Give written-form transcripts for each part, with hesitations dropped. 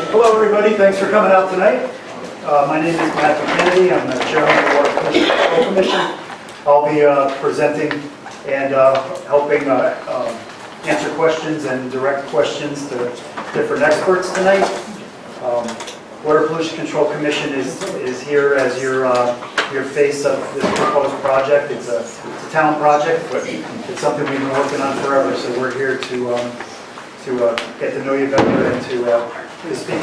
Hello, everybody. Thanks for coming out tonight. My name is Matt Kennedy. I'm the chairman of the Water Pollution Control Commission. I'll be presenting and helping answer questions and direct questions to different experts tonight. Water Pollution Control Commission is here as your face of this proposed project. It's a town project, but it's something we've been working on forever. So we're here to get to know you better and to speak.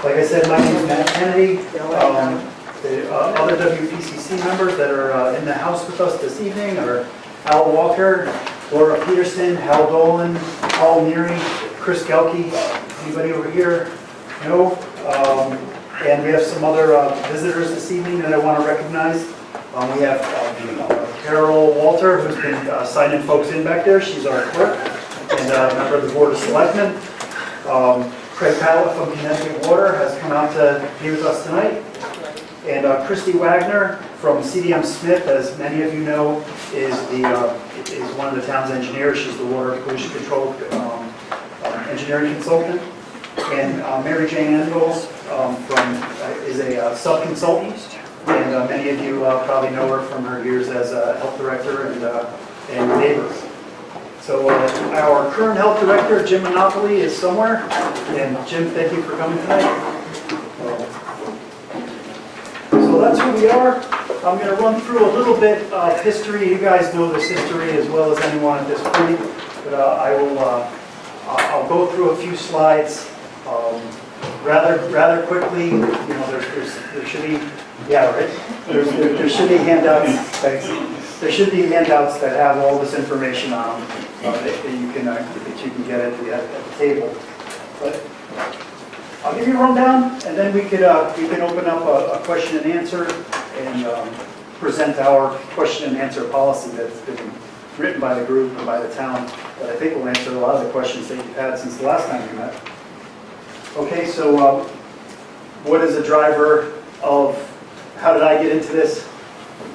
Like I said, my name is Matt Kennedy. The other WPCC members that are in the house with us this evening are Al Walker, Laura Peterson, Hal Dolan, Paul Neary, Chris Gelke. Anybody over here? No. And we have some other visitors this evening that I want to recognize. We have Carol Walter, who's been signing folks in back there. She's our clerk and a member of the Board of Selectmen. Craig Pallett from Connecticut Water has come out to be with us tonight. And Christy Wagner from CDM Smith, as many of you know, is one of the town's engineers. She's the Water Pollution Control engineering consultant. And Mary Jane Engels is a sub-consultant. And many of you probably know her from her years as a health director and neighbor. So our current health director, Jim Monopoly, is somewhere. And Jim, thank you for coming tonight. So that's who we are. I'm going to run through a little bit of history. You guys know this history as well as anyone at this point. But I'll go through a few slides rather quickly. You know, there should be, yeah, right. There should be handouts. Thanks. There should be handouts that have all this information on them that you can get at the table. But I'll give you a rundown, and then we can open up a question and answer and present our question and answer policy that's been written by the group and by the town that I think will answer a lot of the questions that you've had since the last time you met. Okay, so what is a driver of, how did I get into this?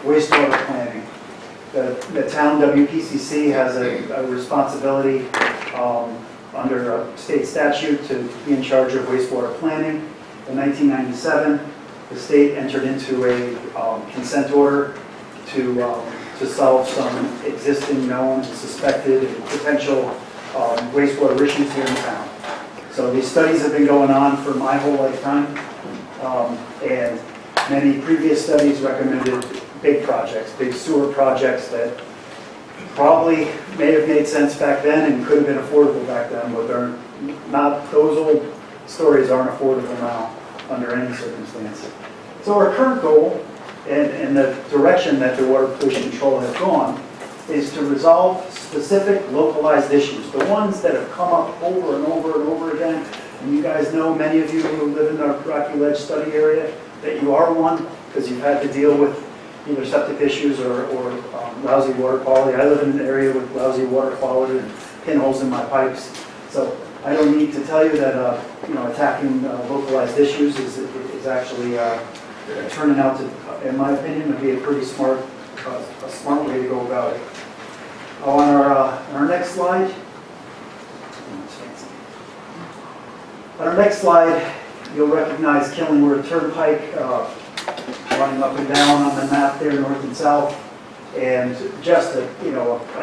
Wastewater planning. The town WPCC has a responsibility under state statute to be in charge of wastewater planning. In 1997, the state entered into a consent order to solve some existing, known, and suspected and potential wastewater issues here in town. So these studies have been going on for my whole lifetime, and many previous studies recommended big projects, big sewer projects that probably may have made sense back then and could have been affordable back then, but they're not. Those old stories aren't affordable now under any circumstance. So our current goal and the direction that the Water Pollution Control has gone is to resolve specific localized issues, the ones that have come up over and over and over again. And you guys know, many of you who live in the Rocky Ledge study area, that you are one because you've had to deal with either septic issues or lousy water quality. I live in an area with lousy water quality and pinholes in my pipes. So I don't need to tell you that attacking localized issues is actually turning out to, in my opinion, to be a pretty smart way to go about it. On our next slide. On our next slide, you'll recognize Killingworth Turnpike running up and down on the map there, north and south. And just a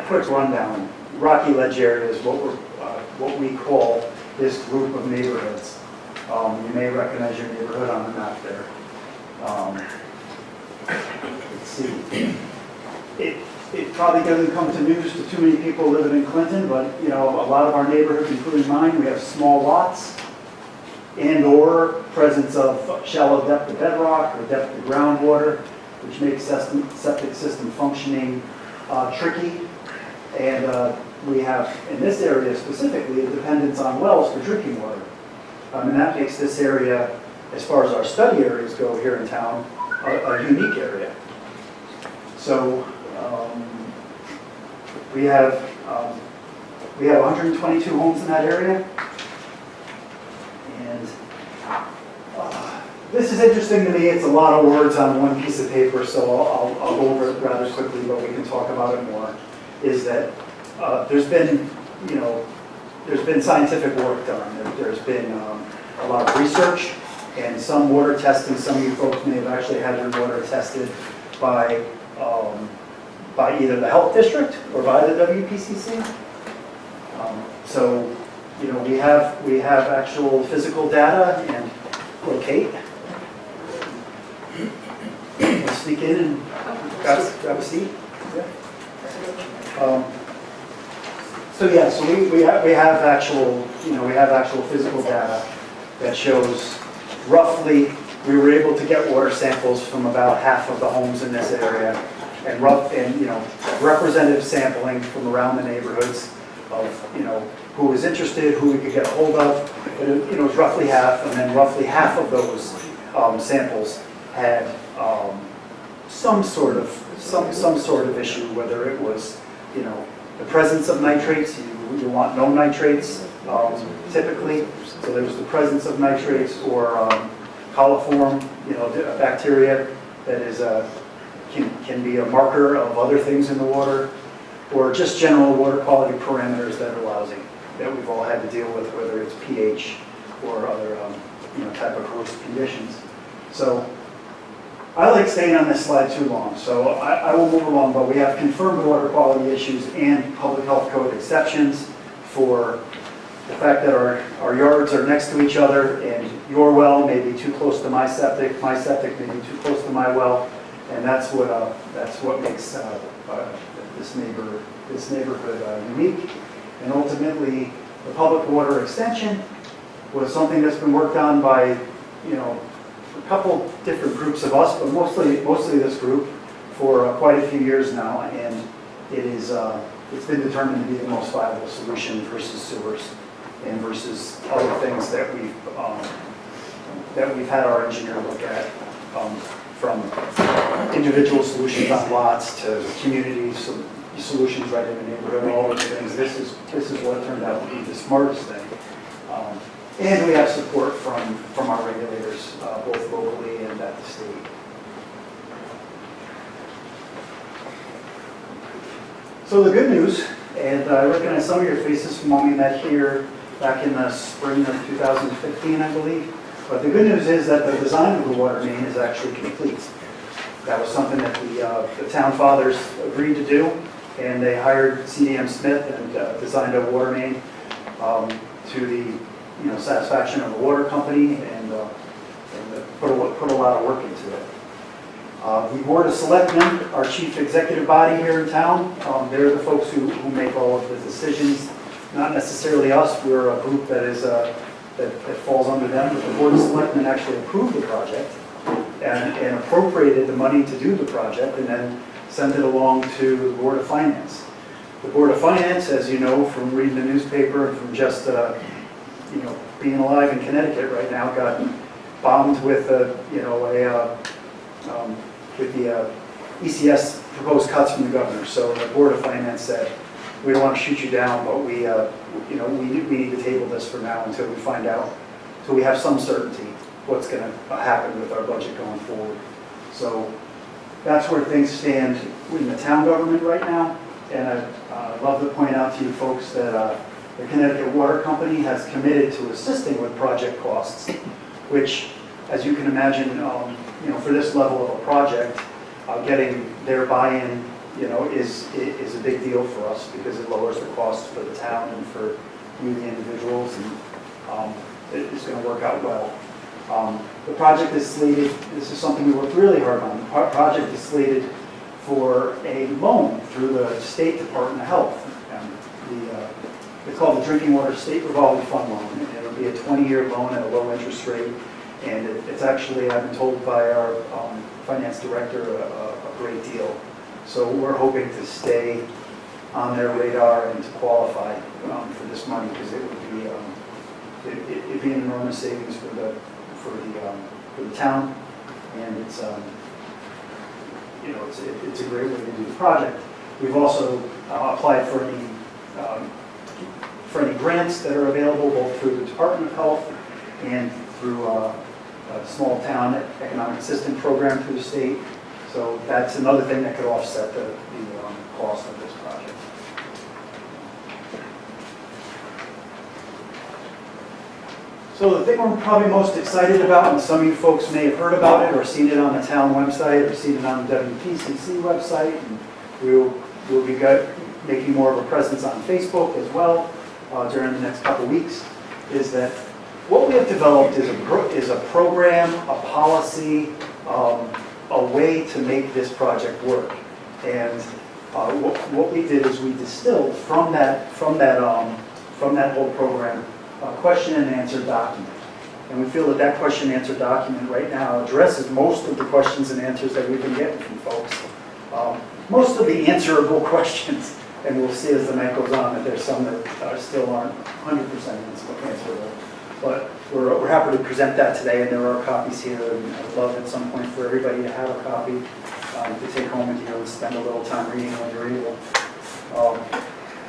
quick rundown. Rocky Ledge area is what we call this group of neighborhoods. You may recognize your neighborhood on the map there. Let's see. It probably doesn't come to news to too many people living in Clinton, but a lot of our neighborhoods, including mine, we have small lots and/or presence of shallow depth of bedrock or depth of groundwater, which makes septic system functioning tricky. And we have, in this area specifically, a dependence on wells for drinking water. And that makes this area, as far as our study areas go here in town, a unique area. So we have 122 homes in that area. And this is interesting to me. It's a lot of words on one piece of paper, so I'll go over it rather quickly, but we can talk about it more. Is that there's been scientific work done. There's been a lot of research and some water testing. Some of you folks may have actually had your water tested by either the health district or by the WPCC. So, you know, we have actual physical data and locate. Let's sneak in and grab a seat. Yeah. So we have actual, you know, we have actual physical data that shows roughly we were able to get water samples from about half of the homes in this area, and you know, representative sampling from around the neighborhoods of, you know, who was interested, who we could get a hold of. And it, you know, it was roughly half, and then roughly half of those samples had some sort of issue, whether it was, you know, the presence of nitrates. You want no nitrates typically, so there was the presence of nitrates, or coliform, you know, a bacteria that is can be a marker of other things in the water, or just general water quality parameters that are lousy, that we've all had to deal with, whether it's pH or other you know, type of corrosive conditions. So I like staying on this slide too long, so I will move along, but we have confirmed water quality issues and public health code exceptions for the fact that our yards are next to each other, and your well may be too close to my septic may be too close to my well, and that's what makes this neighborhood unique. And ultimately, the public water extension was something that's been worked on by, you know, a couple different groups of us, but mostly this group for quite a few years now, and it is it's been determined to be the most viable solution versus sewers and versus other things that we've had our engineer look at, from individual solutions on lots to community solutions right in the neighborhood, all of the things. This is what turned out to be the smartest thing. And we have support from our regulators, both locally and at the state. So the good news, and I recognize some of your faces from when we met here back in the spring of 2015, I believe. But the good news is that the design of the water main is actually complete. That was something that the town fathers agreed to do, and they hired CDM Smith and designed a water main to the satisfaction of the water company, and put a lot of work into it. The Board of Selectmen, our chief executive body here in town, they're the folks who make all of the decisions. Not necessarily us. We're a group that is that falls under them. But the Board of Selectmen actually approved the project and appropriated the money to do the project, and then sent it along to the Board of Finance. The Board of Finance, as you know from reading the newspaper and from just being alive in Connecticut right now, got bombed with with the ECS proposed cuts from the governor. So the Board of Finance said, we don't want to shoot you down, but we need to table this for now until we find out, until we have some certainty what's going to happen with our budget going forward. So that's where things stand in the town government right now. And I'd love to point out to you folks that the Connecticut Water Company has committed to assisting with project costs, which, as you can imagine, for this level of a project, getting their buy-in, is a big deal for us, because it lowers the cost for the town and for you, the individuals, and it's going to work out well. The project is slated, this is something we worked really hard on, the project is slated for a loan through the State Department of Health. It's called the Drinking Water State Revolving Fund Loan, and it'll be a 20-year loan at a low interest rate, and it's actually, I've been told by our finance director, a great deal. So we're hoping to stay on their radar and to qualify for this money, because it would be it'd be an enormous savings for the town, and it's it's a great way to do the project. We've also applied for any grants that are available, both through the Department of Health and through a small town economic assistance program through the state. So that's another thing that could offset the cost of this project. So the thing we're probably most excited about, and some of you folks may have heard about it or seen it on the town website or seen it on the WPCC website, and we'll be making more of a presence on Facebook as well during the next couple weeks, is that what we have developed is a program, a policy, a way to make this project work. And what we did is we distilled from that whole program a question and answer document. And we feel that that question and answer document right now addresses most of the questions and answers that we've been getting from folks. Most of the answerable questions, and we'll see as the night goes on that there's some that still aren't 100% answerable. But we're happy to present that today, and there are copies here, and I'd love at some point for everybody to have a copy to take home with you and spend a little time reading when you're able.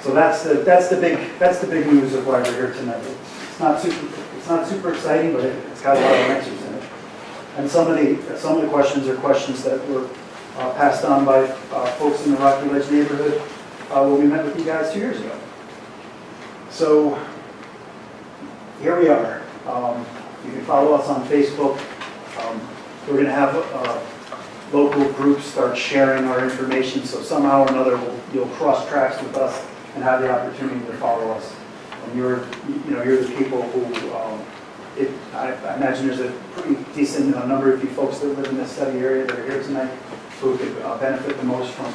So that's the big news of why we're here tonight. It's not super exciting, but it's got a lot of answers in it. And some of the questions are questions that were passed on by folks in the Rocky Ledge neighborhood when we met with you guys 2 years ago. So here we are. You can follow us on Facebook. We're going to have local groups start sharing our information, so somehow or another you'll cross tracks with us and have the opportunity to follow us. And you're the people who, I imagine there's a pretty decent number of you folks that live in this study area that are here tonight who could benefit the most from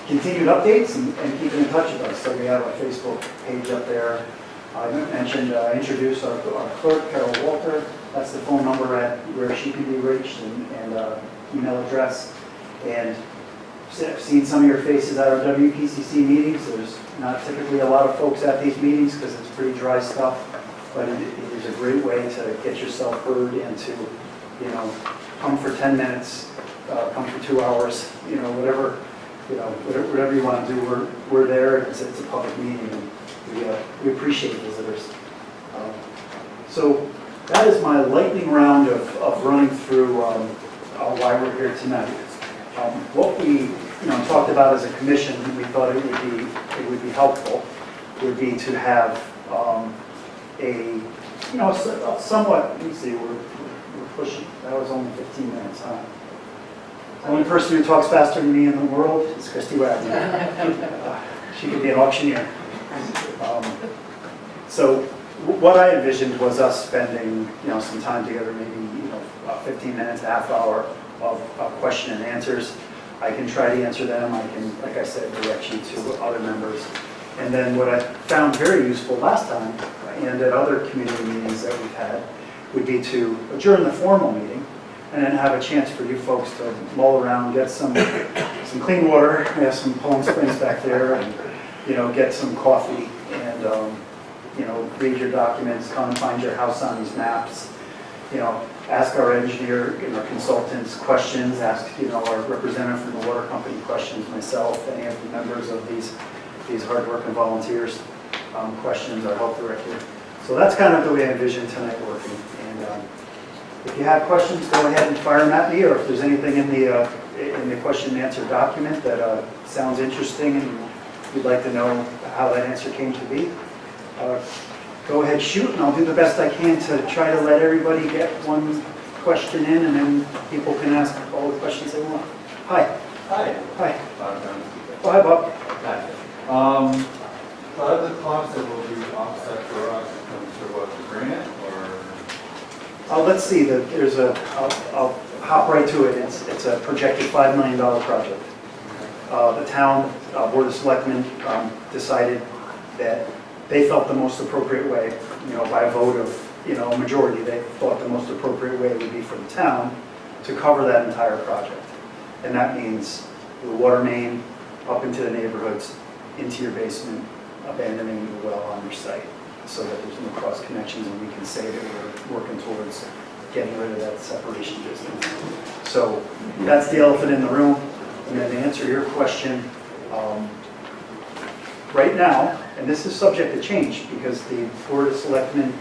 continued updates and keeping in touch with us. So we have a Facebook page up there. I mentioned, introduce our clerk, Carol Walter. That's the phone number at where she can be reached and email address. And I've seen some of your faces at our WPCC meetings. There's not typically a lot of folks at these meetings because it's pretty dry stuff, but it is a great way to get yourself heard and to, come for 10 minutes, come for 2 hours, whatever you want to do. We're there. It's a public meeting, and we appreciate visitors. So that is my lightning round of running through why we're here tonight. What we talked about as a commission, we thought it would be helpful would be to have a somewhat. Let me see, we're pushing. That was only 15 minutes, huh? The only person who talks faster than me in the world is Christy Wagner. She could be an auctioneer. So what I envisioned was us spending some time together, maybe 15 minutes, a half hour of question and answers. I can try to answer them. I can, like I said, direct you to other members. And then what I found very useful last time and at other community meetings that we've had would be to adjourn the formal meeting and then have a chance for you folks to mull around, get some clean water. We have some Palm Springs back there, and get some coffee and read your documents, come and find your house on these maps. Ask our engineer and our consultants questions, ask our representative from the water company questions, myself, any of the members of these hard-working volunteers questions, our health director. So that's kind of the way I envision tonight working. And if you have questions, go ahead and fire them at me, or if there's anything in the question and answer document that sounds interesting and you'd like to know how that answer came to be, go ahead, shoot, and I'll do the best I can to try to let everybody get one question in, and then people can ask all the questions they want. Hi. Hi. Hi. Bob. Oh, hi, Bob. Hi. A lot of the costs that will be offset for us comes through what, the grant, or? Let's see. I'll hop right to it. It's a projected $5 million project. The town Board of Selectmen decided that they felt the most appropriate way, by a vote of, a majority, they thought the most appropriate way would be for the town to cover that entire project. And that means the water main up into the neighborhoods, into your basement, abandoning the well on your site, so that there's no cross connections, and we can say that we're working towards getting rid of that separation distance. So that's the elephant in the room. And then to answer your question, right now, and this is subject to change because the Board of Selectmen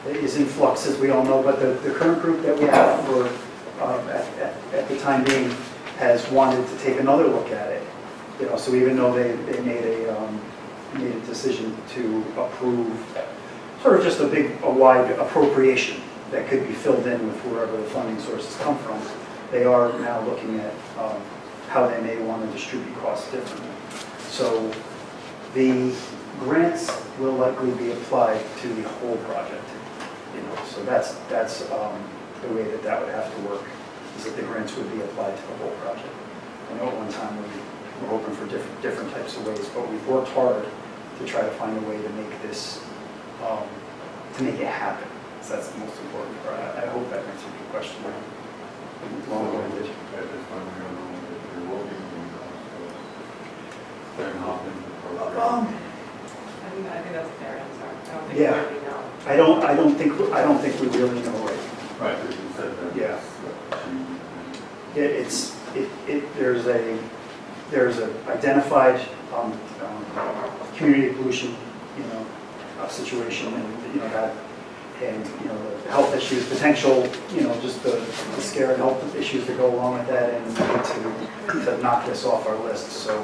is in flux, as we all know, but the current group that we have for, at the time being has wanted to take another look at it. So even though they made a decision to approve sort of just a wide appropriation that could be filled in with wherever the funding sources come from. They are now looking at how they may want to distribute costs differently. So the grants will likely be applied to the whole project. So that's the way that would have to work, is that the grants would be applied to the whole project. I know at one time we were hoping for different types of ways, but we've worked hard to try to find a way to make this, to make it happen. So that's the most important part. I hope that answered your question. Long-winded. At this point, we don't know if there will be any costs. They're not in the program. I think that's a fair answer. I don't think Yeah. we really know. I don't think we really know right. Right, because you said that. Yeah. It's, There's a identified community pollution, situation, and that, and the health issues, potential, just the scare and health issues that go along with that, and we need to knock this off our list. So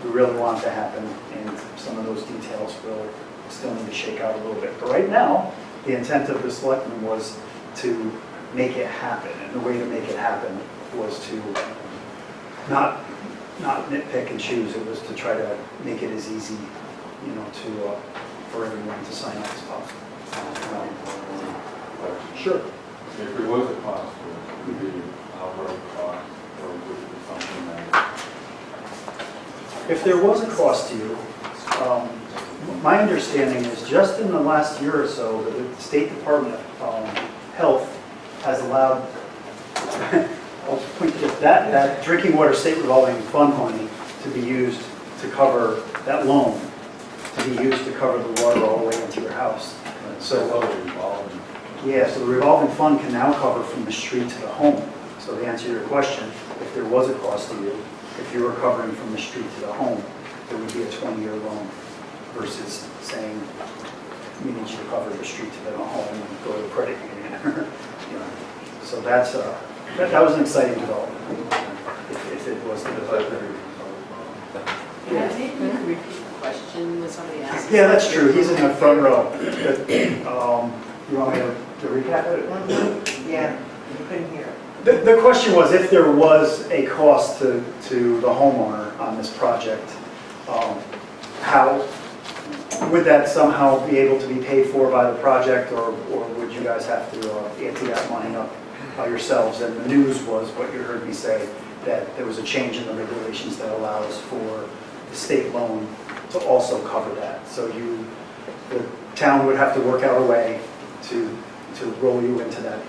we really want it to happen, and some of those details will still need to shake out a little bit. But right now, the intent of the selectmen was to make it happen, and the way to make it happen was to not nitpick and choose. It was to try to make it as easy, for everyone to sign up as possible. Sure. if there was a cost, would it be outright cost, or would it be something that? If there was a cost to you, my understanding is just in the last year or so, the State Department of Health has allowed, I'll point to this, that drinking water state revolving fund money to be used to cover that loan, to be used to cover the water all the way into your house. So, yeah, so the revolving fund can now cover from the street to the home. So to answer your question, if there was a cost to you, if you were covering from the street to the home, it would be a 20-year loan versus saying, we need you to cover the street to the home and go to the credit union. So that was an exciting development, if it was the development. Yeah, maybe you can repeat the question when somebody asks. Yeah, that's true. He's in the front row. You want me to recap it? Yeah, you couldn't hear. The question was, if there was a cost to the homeowner on this project, how would that somehow be able to be paid for by the project, or would you guys have to ante that money up yourselves? And the news was, what you heard me say, that there was a change in the regulations that allows for the state loan to also cover that. So the town would have to work out a way to roll you into that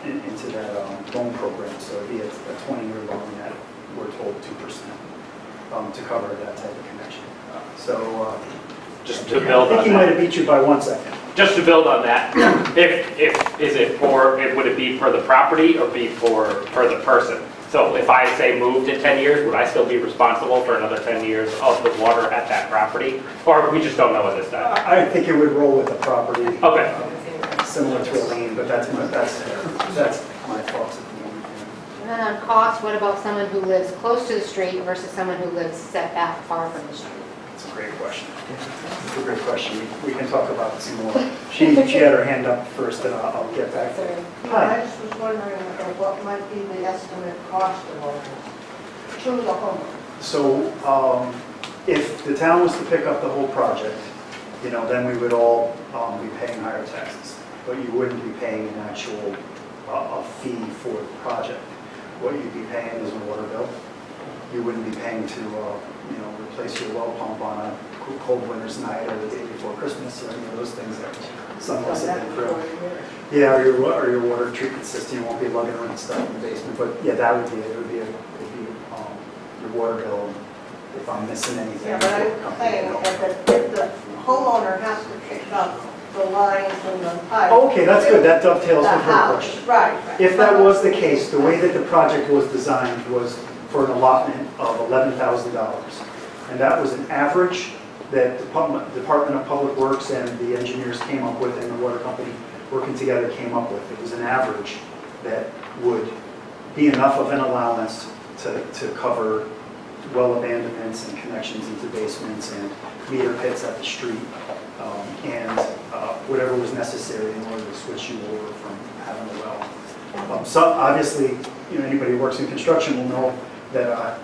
loan program. So it'd be a 20-year loan at, we're told, 2% to cover that type of connection. So Just to build I think on he might have that, beat you by 1 second. just to build on that, would it be for the property or be for the person? So if I say moved in 10 years, would I still be responsible for another 10 years of the water at that property? Or we just don't know at this time? I think it would roll with the property. Okay. Similar to a lien, but that's my thoughts at the moment. And then on cost, what about someone who lives close to the street versus someone who lives set back far from the street? It's a great question. It's a great question. We can talk about it some more. She had her hand up first, and I'll get back to her. I just was wondering what might be the estimate cost of all this to the homeowner. So if the town was to pick up the whole project, then we would all be paying higher taxes. But you wouldn't be paying an actual a fee for the project. What you'd be paying is a water bill. You wouldn't be paying to replace your well pump on a cold winter's night or the day before Christmas or any of those things that some of us have been through. Yeah, or your water treatment system. You won't be lugging around stuff in the basement. But yeah, that would be it. It would be your water bill. If I'm missing anything. Yeah, but I'm saying if the homeowner has to pick up the lines and the pipes. Okay, that's good. That dovetails The with her house, question. right. If that was the case, the way that the project was designed was for an allotment of $11,000. And that was an average that the Department of Public Works and the engineers came up with, and the water company working together came up with. It was an average that would be enough of an allowance to cover well abandonments and connections into basements and meter pits at the street. and whatever was necessary in order to switch you over from having a well. So obviously, anybody who works in construction will know that,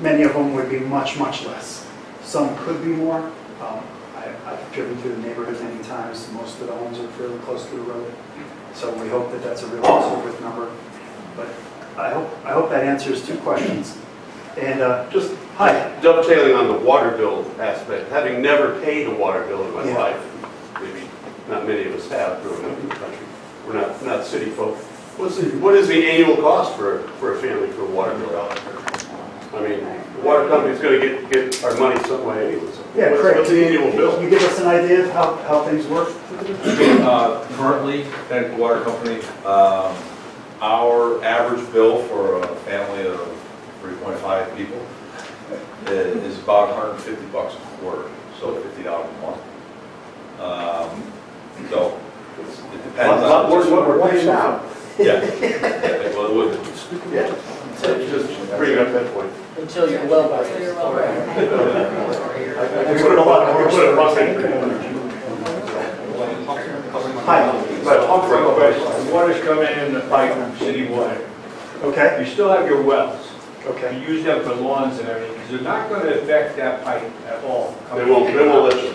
many of them would be much, much less. Some could be more. I've driven through the neighborhood many times. Most of the homes are fairly close to the road. So we hope that that's a real conservative number. But I hope that answers two questions. And Just hi. dovetailing on the water bill aspect, having never paid a water bill in my Yeah. life, maybe not many of us have growing up in the country. We're not city folk. What is the annual cost for a family for a water bill? I mean, the water company's going to get our money some way anyways. Yeah, Craig, What's the annual bill? Can you give us an idea of how things work? Currently, Connecticut Water Company, our average bill for a family of 3.5 people is about $150 a quarter, so $50 a month. So it depends A lot more on. than what we're paying now. Yeah, well, it would. Yeah. Just bring up that point. Until your well breaks. Until your well breaks. I put it Hi. But pump Quick question, water's coming in the pipe, city water. Okay, You still have your wells. okay. You use them for lawns and everything, because they're not going to affect that pipe at all. They won't let you.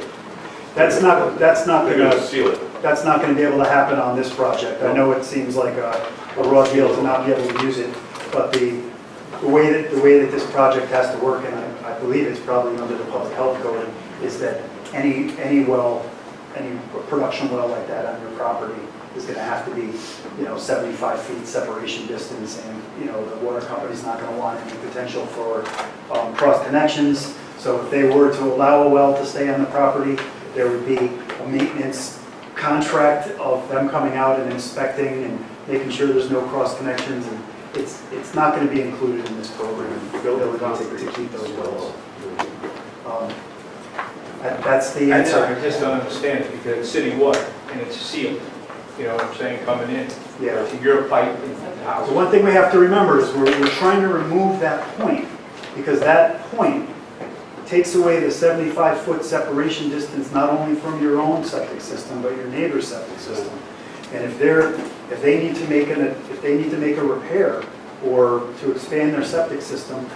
That's not They're going to gonna, seal it. that's not gonna be able to happen on this project. I know it seems like a raw deal to not be able to use it, but the way that this project has to work, and I believe it's probably under the public health code, is that any well, any production well like that on your property is gonna have to be, 75 feet separation distance, and, the water company's not gonna want any potential for cross connections. So if they were to allow a well to stay on the property, there would be a maintenance contract of them coming out and inspecting and making sure there's no cross connections, and it's not going to be included in this program, the ability to keep those wells. That's the answer. I just don't understand it, because it's city water and it's sealed, you know what I'm saying, coming in. Yeah. To your pipe into the house. So one thing we have to remember is we're trying to remove that point, because that point takes away the 75-foot separation distance, not only from your own septic system, but your neighbor's septic system. And if they need to make a repair or to expand their septic system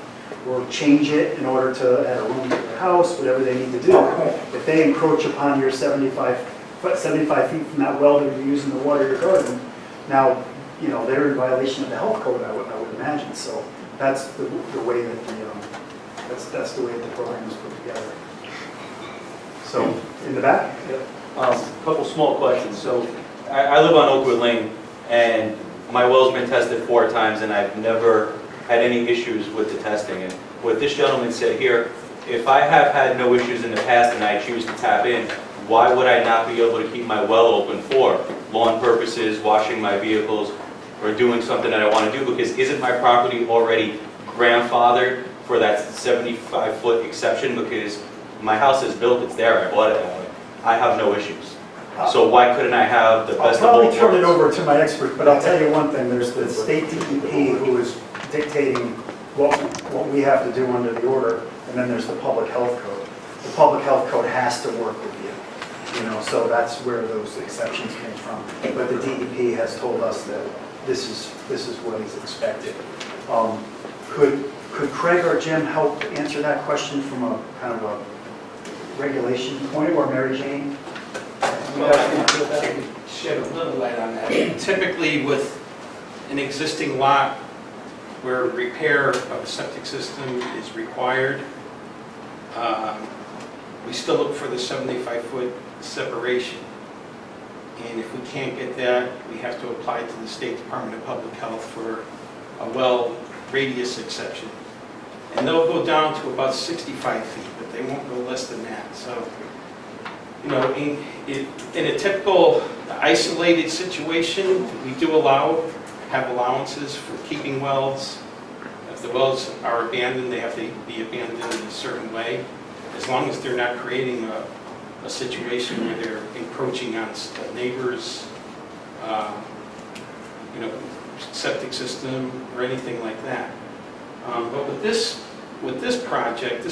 or change it in order to add a room to their house, whatever they need to do, if they encroach upon your 75 feet from that well that you're using to water your garden, now, they're in violation of the health code, I would imagine. So that's the way that that's the way that the program is put together. So, in the back? Couple small questions. So, I live on Oakwood Lane, and my well's been tested 4 times, and I've never had any issues with the testing. And what this gentleman said here, if I have had no issues in the past and I choose to tap in, why would I not be able to keep my well open for lawn purposes, washing my vehicles, or doing something that I want to do? Because isn't my property already grandfathered for that 75-foot exception? Because my house is built, it's there, I bought it that way. I have no issues. So why couldn't I have the I'll best of both probably turn it worlds? over to my expert, but I'll tell you one thing, there's the state DEP who is dictating what we have to do under the order, and then there's the public health code. The public health code has to work with you, so that's where those exceptions came from. But the DEP has told us that this is what is expected. Could Craig or Jim help answer that question from a kind of a regulation point, or Mary Jane? Shed a little light on that. Typically with an existing lot where repair of a septic system is required, we still look for the 75-foot separation. And if we can't get that, we have to apply to the State Department of Public Health for a well radius exception. And they'll go down to about 65 feet, but they won't go less than that. So, in a typical isolated situation, we do have allowances for keeping wells. If the wells are abandoned, they have to be abandoned in a certain way, as long as they're not creating a situation where they're encroaching on neighbors, septic system or anything like that. But with this project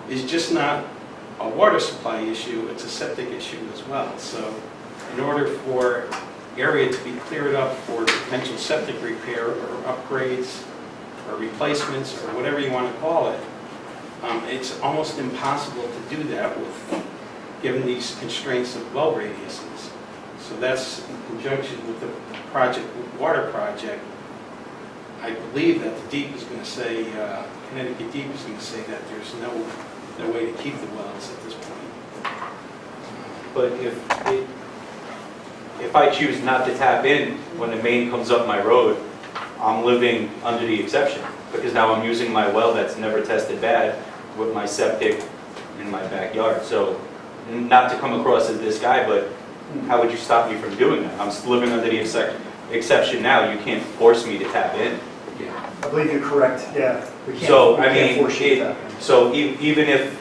is just not a water supply issue, it's a septic issue as well. So in order for area to be cleared up for potential septic repair or upgrades or replacements or whatever you want to call it, it's almost impossible to do that with, given these constraints of well radiuses. So that's in conjunction with the project, water project. I believe that the DEP is going to say, Connecticut DEP is going to say that there's no way to keep the wells at this point. But if I choose not to tap in when the main comes up my road, I'm living under the exception, because now I'm using my well that's never tested bad with my septic in my backyard. So, not to come across as this guy, but how would you stop me from doing that? I'm still living under the exception now. You can't force me to tap in. I believe you're correct, yeah. We can't- So, we I can't mean, force you to tap in. so even if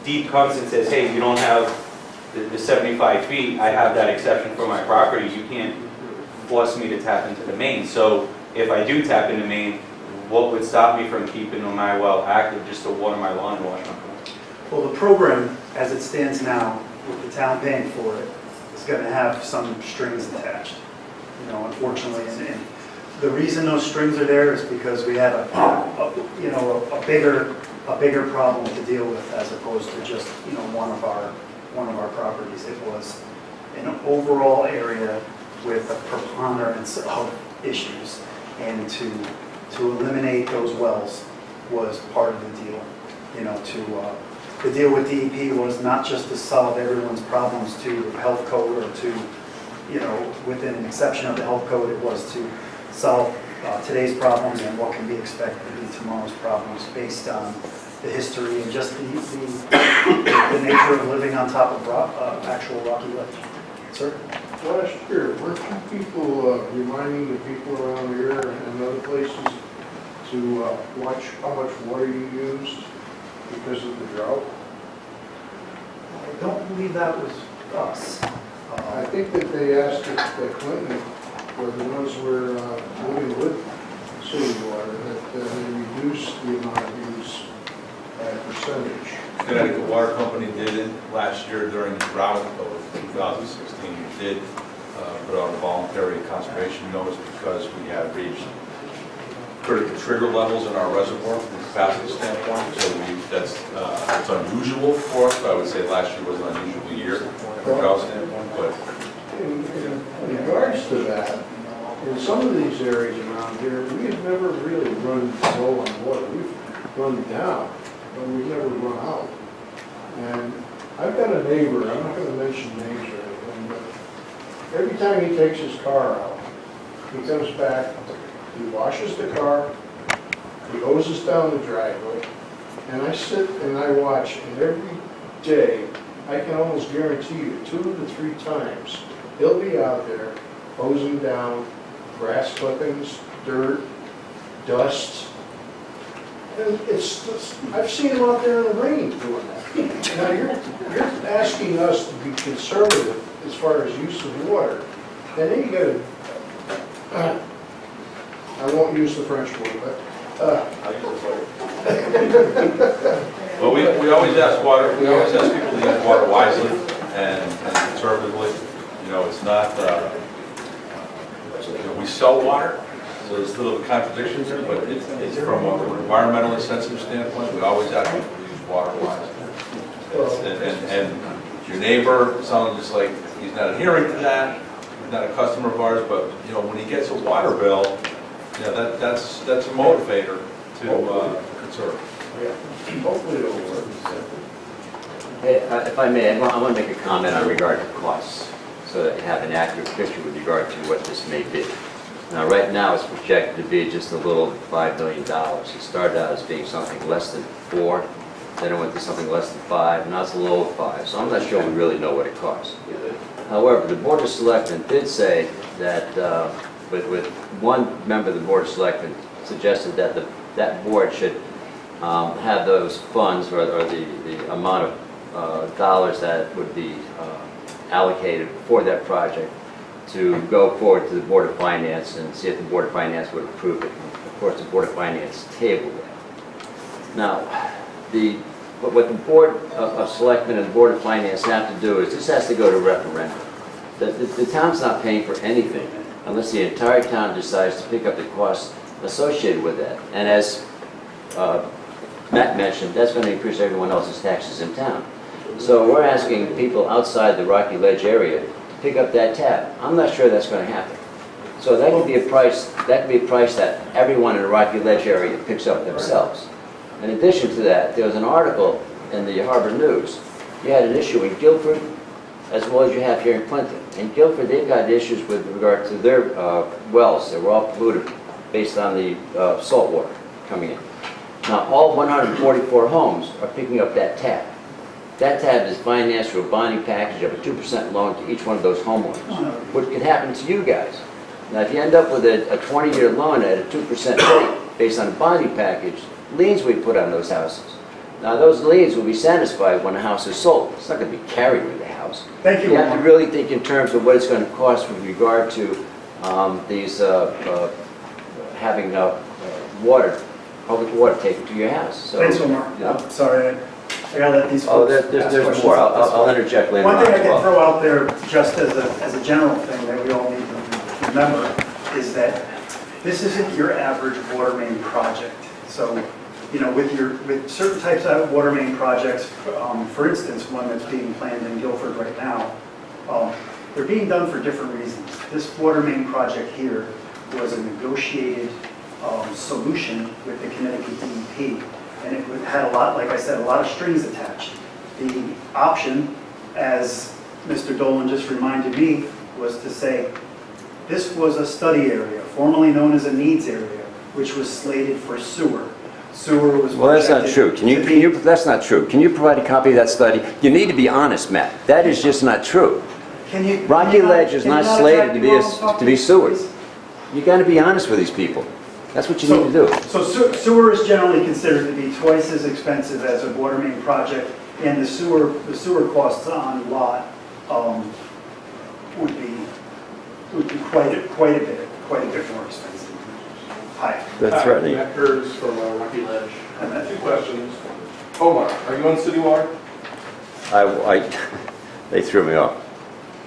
DEP comes and says, hey, you don't have the 75 feet, I have that exception for my property, you can't force me to tap into the main. So if I do tap into the main, what would stop me from keeping my well active just to water my lawn and wash my car? Well, the program, as it stands now, with the town paying for it, is going to have some strings attached, you know, unfortunately. And the reason those strings are there is because we had a bigger problem to deal with as opposed to just, you know, one of our properties. It was an overall area with a preponderance of issues, and to eliminate those wells was part of the deal. You know, the deal with DEP was not just to solve everyone's problems to the health code or to, you know, within an exception of the health code, it was to solve today's problems and what can be expected to be tomorrow's problems based on the history and just the nature of living on top of actual Rocky Ledge. Sir? Last year, weren't you people reminding the people around here and other places to watch how much water you used because of the drought? I don't believe that was us. I think that they asked that Clinton, were the ones who were living with city water, that they reduced the amount of use by a percentage. Connecticut Water Company did it last year during the drought of 2016. We did put out a voluntary conservation notice because we had reached critical trigger levels in our reservoir from a capacity standpoint. So that's it's unusual for us, but I would say last year was an unusual year from a drought standpoint. But in regards to that, in some of these areas around here, we have never really run low on water. We've run down, but we've never run out. And I've got a neighbor, I'm not going to mention names or anything, but every time he takes his car out, he comes back, he washes the car, he hoses down the driveway, and I sit and I watch, and every day, I can almost guarantee you, 2 to 3 times, he'll be out there hosing down grass clippings, dirt, dust. And I've seen him out there in the rain doing that. Now, you're asking us to be conservative as far as use of water. And then you gotta, I won't use the French word, but, well, we always ask people to use water wisely and conservatively. You know, it's not, we sell water, so there's a little contradiction there, but it's from an environmentally sensitive standpoint, we always ask people to use water wisely. And your neighbor sounded just like he's not adhering to that, he's not a customer of ours, but, you know, when he gets a water bill, you know, that's a motivator to conserve. hopefully it'll work. Hey, if I may, I want to make a comment on regard to costs, so that you have an accurate picture with regard to what this may be. Now, right now, it's projected to be just a little over $5 million. It started out as being something less than 4, then it went to something less than 5, now it's a little over 5, so I'm not sure we really know what it costs. However, the Board of Selectmen did say that, with one member of the Board of Selectmen suggested that that board should have those funds, or the amount of dollars that would be allocated for that project to go forward to the Board of Finance and see if the Board of Finance would approve it. Of course, the Board of Finance tabled it. Now, the what the Board of Selectmen and the Board of Finance have to do is, this has to go to referendum. The town's not paying for anything unless the entire town decides to pick up the costs associated with that. And as Matt mentioned, that's going to increase everyone else's taxes in town. So we're asking people outside the Rocky Ledge area to pick up that tab. I'm not sure that's going to happen. So that could be a price, that everyone in the Rocky Ledge area picks up themselves. In addition to that, there was an article in the Harbor News. You had an issue in Guilford as well as you have here in Clinton. In Guilford, they've got issues with regard to their wells. They were all polluted based on the salt water coming in. Now, all 144 homes are picking up that tab. That tab is financed through a bonding package of a 2% loan to each one of those homeowners, which could happen to you guys. Now, if you end up with a 20-year loan at a 2% rate based on a bonding package, liens we put on those houses. Now, those liens will be satisfied when the house is sold. It's not going to be carried with the house. Thank you. You have to really think in terms of what it's going to cost with regard to having water, public water taken to your house. So, Thanks, Omar. you know. I'm sorry, I gotta let these Oh, folks there's ask questions more. at this I'll point. interject later on One thing I as can well. throw out there, just as a general thing that we all need to remember, is that this isn't your average water main project. So, you know, with certain types of water main projects, for instance, one that's being planned in Guilford right now, they're being done for different reasons. This water main project here was a negotiated solution with the Connecticut DEP, and it had a lot, like I said, a lot of strings attached. The option, as Mr. Dolan just reminded me, was to say, this was a study area, formerly known as a needs area, which was slated for sewer. Sewer was Well, that's not true. projected That's not true. Can you provide a copy of that study? You need to be honest, Matt. That is just not true. Rocky Ledge is not slated to be sewered. You got to be honest with these people. That's what you need to do. So sewer is generally considered to be twice as expensive as a water main project, and the sewer costs on lot would be quite a bit more expensive. Hi. They're threatening. Matt Kurz from Rocky Ledge. Two questions. Omar, are you on city water? They threw me off.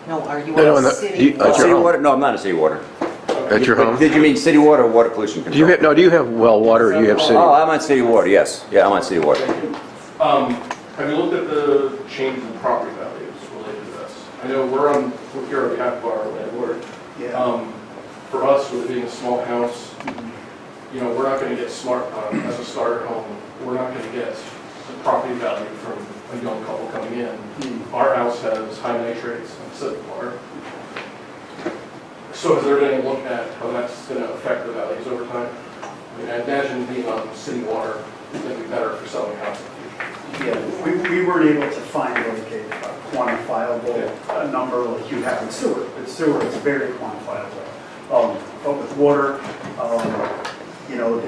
No, are you on the city? City water? No, I'm not a city water. At your home? Did you mean city water or water pollution control? Do you have well water or do you have city? Oh, I'm on city water, yes. Yeah, I'm on city water. Have you looked at the change in property values related to this? I know we're here on behalf of our landlord. Yeah. For us, with it being a small house, you know, we're not going to get smart as a starter home. We're not going to get the property value from a young couple coming in. Our house has high nitrates and acidic water. So is there any look at how that's going to affect the values over time? I mean, I imagine being on city water is going to be better for selling houses. Yeah, we weren't able to find like a quantifiable number like you have in sewer. But sewer is very quantifiable. But with water, you know,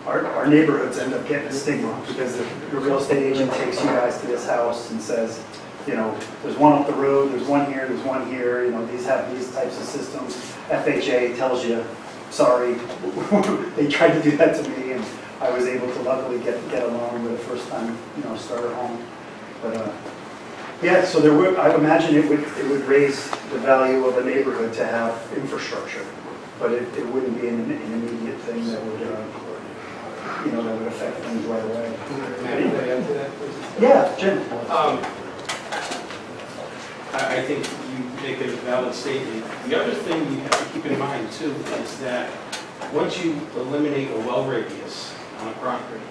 our neighborhoods end up getting a stigma because the real estate agent takes you guys to this house and says, you know, there's one up the road, there's one here, you know, these have these types of systems. FHA tells you, sorry, they tried to do that to me, and I was able to luckily get along with a first-time, you know, starter home. But yeah, so I imagine it would raise the value of a neighborhood to have infrastructure, but it wouldn't be an immediate thing that would, you know, that would affect things right away. Yeah, Jim. I think you make a valid statement. The other thing you have to keep in mind too is that once you eliminate a well radius on a property,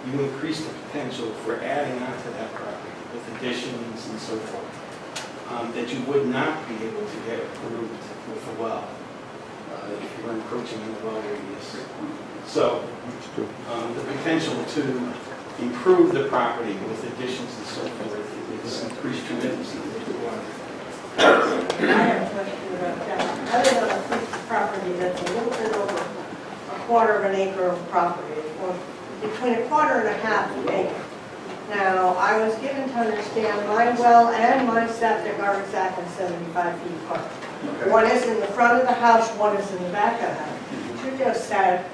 you increase the potential for adding onto that property with additions and so forth, that you would not be able to get approved with a well if you were encroaching on the well radius. So the potential to improve the property with additions and so forth is increased tremendously. I have a question about that. I live on a piece of property that's a little bit over a quarter of an acre of property, or between a quarter and a half acre. Now, I was given to understand my well and my septic are exactly 75 feet apart. Okay. One is in the front of the house, one is in the back of the house. You just said,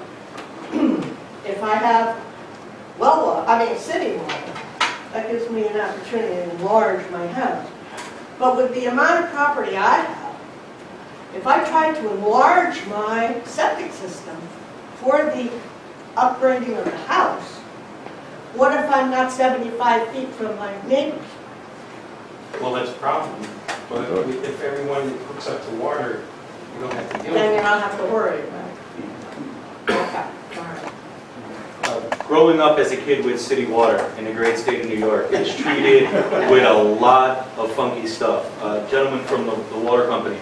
if I have city water, that gives me an opportunity to enlarge my house. But with the amount of property I have, if I try to enlarge my septic system for the upgrading of the house, what if I'm not 75 feet from my neighbors? Well, that's a problem, but if everyone hooks up to water, you don't have to deal with Then it. you don't have to worry about it. Okay, all right. Growing up as a kid with city water in the great state of New York, it's treated with a lot of funky stuff. Gentleman from the water company,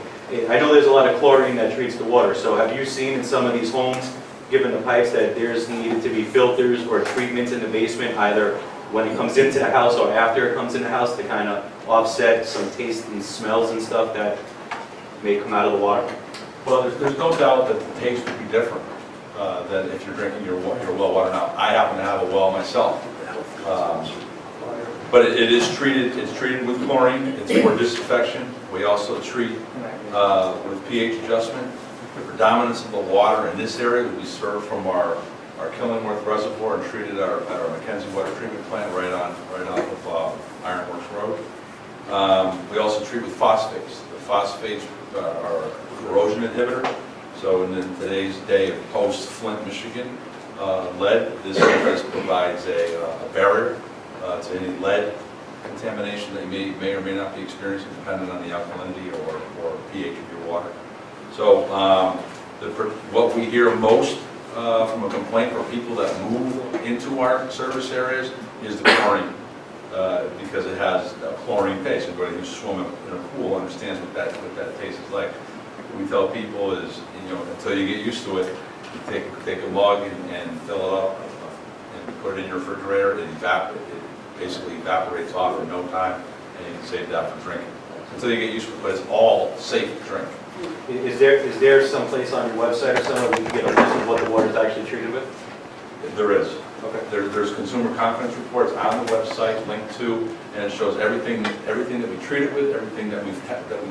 I know there's a lot of chlorine that treats the water, so have you seen in some of these homes, given the pipes, that there's needed to be filters or treatments in the basement, either when it comes into the house or after it comes in the house, to kind of offset some taste and smells and stuff that may come out of the water? Well, there's no doubt that the taste would be different than if you're drinking your well water. Now, I happen to have a well myself. But it is treated, it's treated with chlorine, it's for disinfection. We also treat with pH adjustment. The predominance of the water in this area would be served from our Killingworth Reservoir and treated at our Mackenzie Water Treatment Plant right off of Ironworks Road. We also treat with phosphates. The phosphates are a corrosion inhibitor. So in today's day of post-Flint, Michigan, lead, this provides a barrier to any lead contamination that you may or may not be experiencing, depending on the alkalinity or pH of your water. So what we hear most from a complaint for people that move into our service areas is the chlorine, because it has a chlorine taste. Anybody who's swimming in a pool understands what that taste is like. What we tell people is, until you get used to it, you take a mug and fill it up and put it in your refrigerator. It basically evaporates off in no time, and you can save that for drinking. Until you get used to it, but it's all safe to drink. Is there some place on your website or somewhere we can get a list of what the water is actually treated with? There is. Okay. There's consumer confidence reports on the website linked to, and it shows everything that we treat it with, everything that we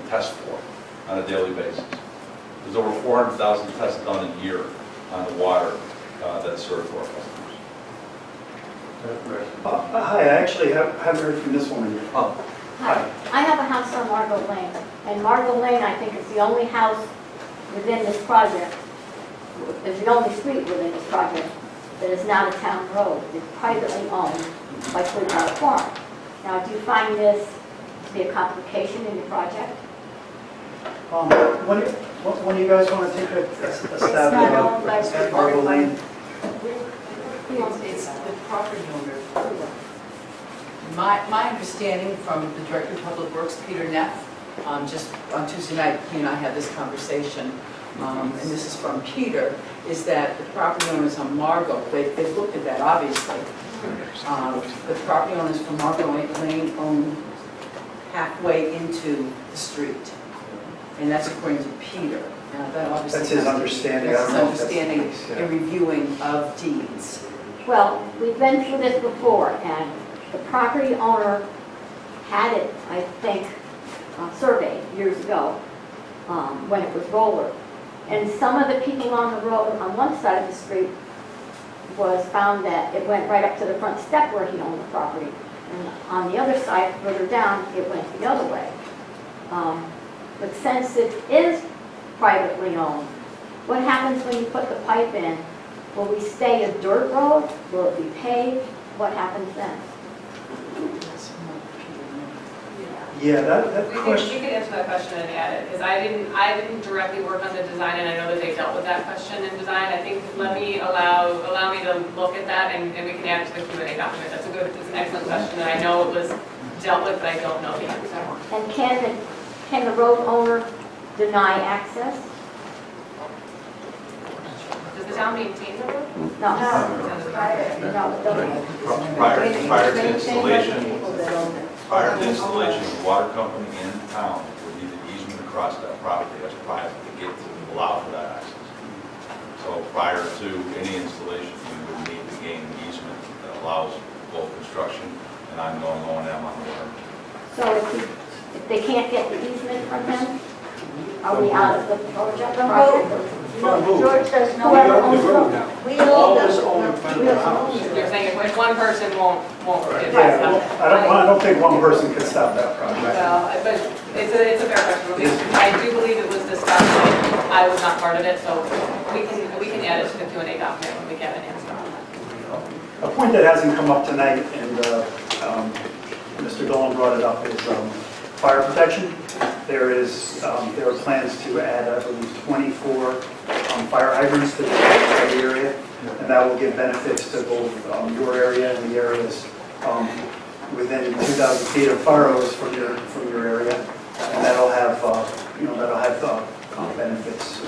test for on a daily basis. There's over 400,000 tests done a year on the water that's served to our customers. Hi, I actually haven't heard from this woman yet. Oh. Hi, I have a house on Margot Lane, and Margot Lane, I think, is the only house within this project, is the only street within this project that is not a town road. It's privately owned by Clearwater Farm. Now, do you find this to be a complication in your project? When do you guys want to take a stab not owned by at Marble Lane? It's the property owner. My understanding from the Director of Public Works, Peter Neff, just on Tuesday night, he and I had this conversation, and this is from Peter, is that the property owners on Margot, they've looked at that, obviously. The property owners from Margot Lane own halfway into the street. And that's according to Peter. Now, that obviously That's his understanding. That's his I don't know if that's the understanding case, yeah. in reviewing of deeds. Well, we've been through this before, and the property owner had it, I think, surveyed years ago, when it was roller. And some of the people on the road on one side of the street was found that it went right up to the front step where he owned the property. And on the other side, further down, it went the other way. But since it is privately owned, what happens when you put the pipe in? Will we stay a dirt road? Will it be paved? What happens then? Yeah, that You question, could answer that question and add it, because I didn't directly work on the design, and I know that they dealt with that question in design. I think allow me to look at that, and we can add it to the Q&A document. It's an excellent question, and I know it was dealt with, but I don't know the answer. And can the road owner deny access? Does the town maintain the road? No. Prior to installation, the water company and the town would need an easement across that property as private to get to allow for that access. So prior to any installation, we would need to gain an easement that allows both construction and ongoing O&M on the water. So if they can't get the easement from him, are we out of the project? No, George says no. We own the road now. We All own is the, owned in front of the house. You're saying if one person won't get Yeah, that. I don't think one person could stop that project. Well, but it's a fair question. I do believe it was discussed. I was not part of it, so we can add it to the Q&A document when we get an answer on that. A point that hasn't come up tonight, and Mr. Dolan brought it up, is fire protection. There are plans to add, I believe, 24 fire hydrants to the area, and that will give benefits to both your area and the areas within 2,000 feet of fire hose from your area, and that'll have benefits,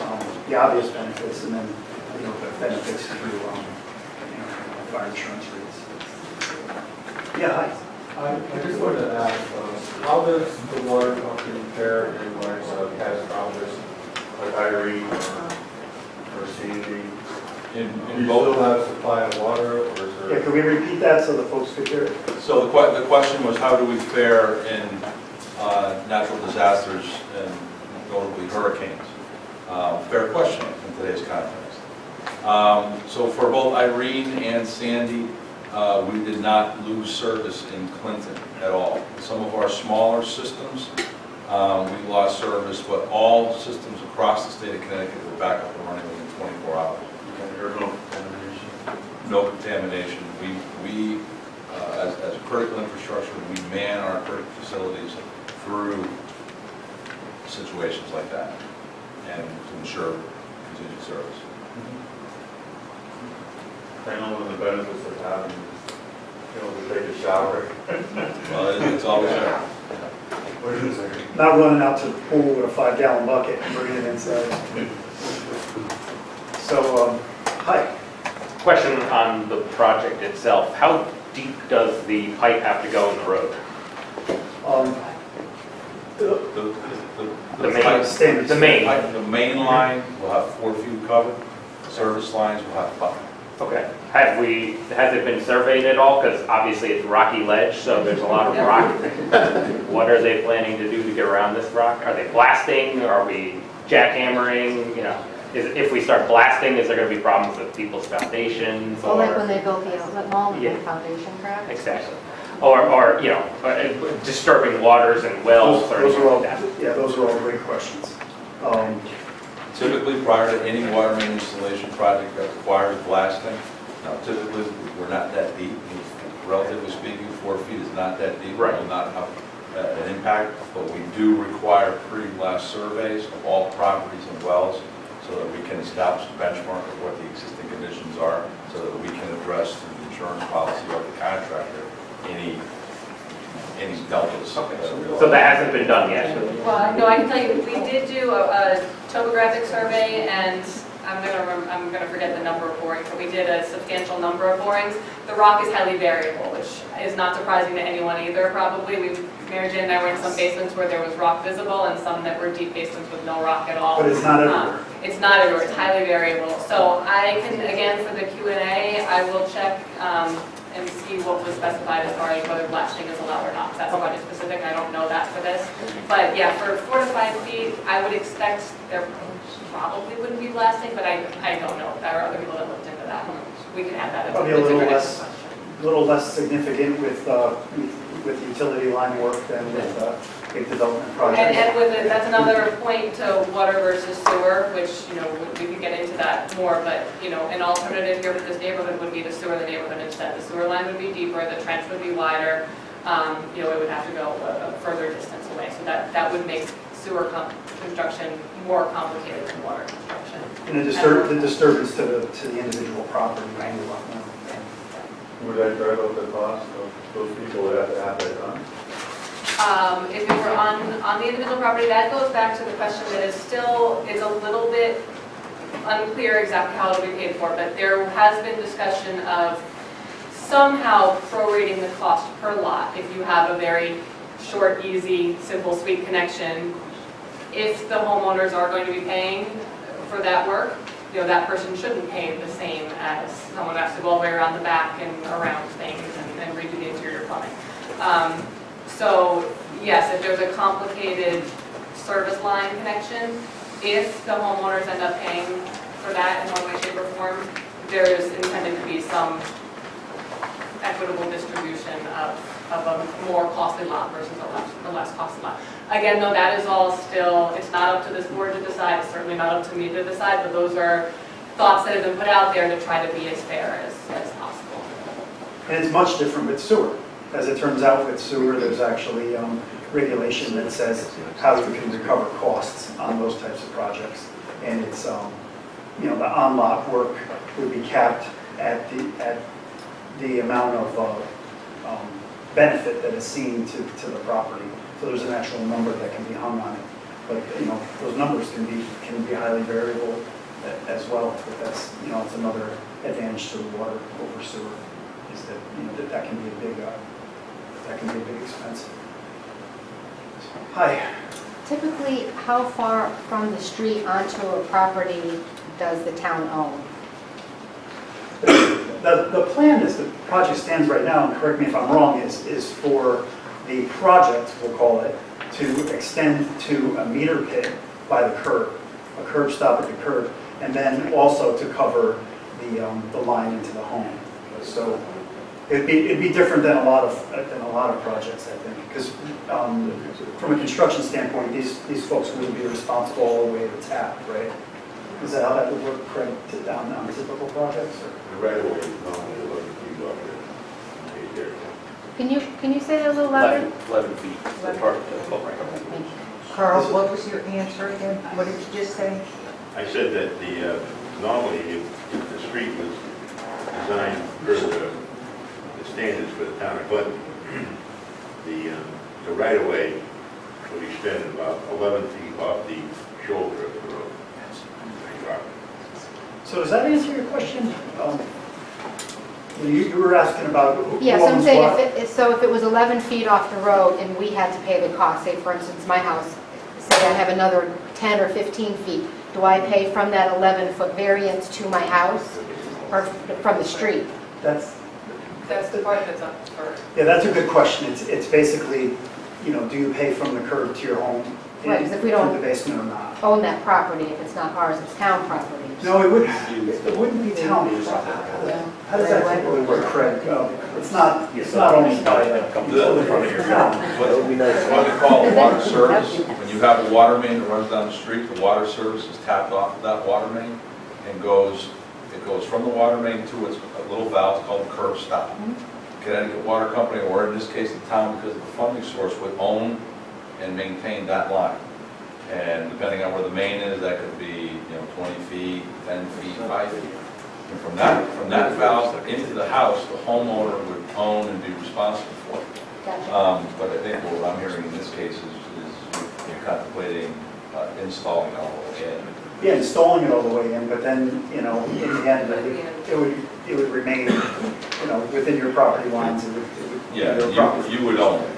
the obvious benefits, and then benefits to fire insurance rates. Yeah, hi. I just wanted to ask, how does the water company fare in like catastrophes like Irene or Sandy? Do you still have a supply of water, or is there? Yeah, can we repeat that so the folks could hear it? So the question was, how do we fare in natural disasters and notably hurricanes? Fair question in today's context. So for both Irene and Sandy, we did not lose service in Clinton at all. Some of our smaller systems, we lost service, but all systems across the state of Connecticut were back up and running within 24 hours. There was no contamination? No contamination. We as critical infrastructure, we man our critical facilities through situations like that and to ensure continued service. I know one of the benefits of having, to take a shower. Well, it's always there. What is it? Not running out to the pool with a 5-gallon bucket and bringing it inside. So, hi. Question on the project itself. How deep does the pipe have to go in the road? The main, pipe- standards. the main. The main line will have 4 feet covered. Service lines will have 5. Okay. Has it been surveyed at all? Because obviously it's Rocky Ledge, so there's a lot of rock. What are they planning to do to get around this rock? Are they blasting? Are we jackhammering? If we start blasting, is there going to be problems with people's foundations? Well, like when they built the outlet mall and Yeah. the foundation cracked. Exactly. Or disturbing waters and wells or Those anything are all, like that. yeah, those are all great questions. Typically, prior to any water main installation project that requires blasting, now typically, we're not that deep. Relatively speaking, 4 feet is not that deep. Right. It will not have an impact, but we do require pre-blast surveys of all properties and wells so that we can establish a benchmark of what the existing conditions are, so that we can address through the insurance policy of the contractor any deltas. So that hasn't been done yet? Well, no, I can tell you, we did do a topographic survey, and I'm gonna forget the number of borings, but we did a substantial number of borings. The rock is highly variable, which is not surprising to anyone either, probably. Mary Jane and I were in some basements where there was rock visible, and some that were deep basements with no rock at all. But it's not everywhere. It's not everywhere, it's highly variable. So I can, again, for the Q&A, I will check and see what was specified as far as whether blasting is allowed or not. That's project specific, I don't know that for this. But yeah, for 4 to 5 feet, I would expect there probably wouldn't be blasting, but I don't know. There are other people that looked into that. We can add that as Probably a little less significant with utility line work than with big development projects. And with it, that's another point to water versus sewer, which, we could get into that more, but, an alternative here with this neighborhood would be to sewer the neighborhood instead. The sewer line would be deeper, the trench would be wider, it would have to go a further distance away. So that would make sewer construction more complicated than water construction. And the disturbance to the individual property. Right. Would that drive up the cost of those people that have to have that done? If it were on the individual property, that goes back to the question that is a little bit unclear exactly how it'll be paid for, but there has been discussion of somehow prorating the cost per lot if you have a very short, easy, simple, sweet connection. If the homeowners are going to be paying for that work, that person shouldn't pay the same as someone who has to go all the way around the back and around things and redo the interior plumbing. So yes, if there's a complicated service line connection, if the homeowners end up paying for that in one way, shape, or form, there is intended to be some equitable distribution of a more costly lot versus a less costly lot. Again, though, that is all still, it's not up to this board to decide, it's certainly not up to me to decide, but those are thoughts that have been put out there to try to be as fair as possible. And it's much different with sewer. As it turns out with sewer, there's actually regulation that says how you can recover costs on those types of projects. And it's, you know, the on-lot work would be capped at the amount of benefit that is seen to the property. So there's an actual number that can be hung on it. But, you know, those numbers can be highly variable as well. But that's, you know, it's another advantage to the water over sewer, is that, you know, that can be a big expense. Hi. Typically, how far from the street onto a property does the town own? The plan as the project stands right now, and correct me if I'm wrong, is for the project, we'll call it, to extend to a meter pit by the curb, a curb stop at the curb, and then also to cover the line into the home. So it'd be different than a lot of projects, I think, because from a construction standpoint, these folks would be responsible all the way to the tap, right? Is that how that would work, Craig, on typical projects? Or? The right of way is normally 11 feet off there. Can you say that a little louder? 11 feet. The part of the right of way. Carl, what was your answer again? What did you just say? I said that normally if the street was designed per the standards for the town of Clinton, the right of way would extend about 11 feet off the shoulder of the road. So does that answer your question? You were asking about who Yeah, so I'm owns saying what? if it was 11 feet off the road and we had to pay the cost, say for instance my house, say I have another 10 or 15 feet, do I pay from that 11-foot variance to my house or from the street? That's the part that's up for. Yeah, that's a good question. It's basically, you know, do you pay from the curb to your home? Right, 'cause if we don't- In the basement or not? Own that property, if it's not ours, it's town property. No, it wouldn't be town property. How does that typically work, Craig? It's not owned by the What we call a water service, when you have a water main that runs down the street, the water service is tapped off of that water main and it goes from the water main to a little valve called the curb stop. Connecticut Water Company, or in this case the town, because of the funding source, would own and maintain that line. And depending on where the main is, that could be, 20 feet, 10 feet, 5 feet. And from that valve into the house, the homeowner would own and be responsible for it. Gotcha. But I think what I'm hearing in this case is you're contemplating installing all the way in. Yeah, installing it all the way in, but then, in the end, it would remain, within your property lines. It would be your property. You would own it.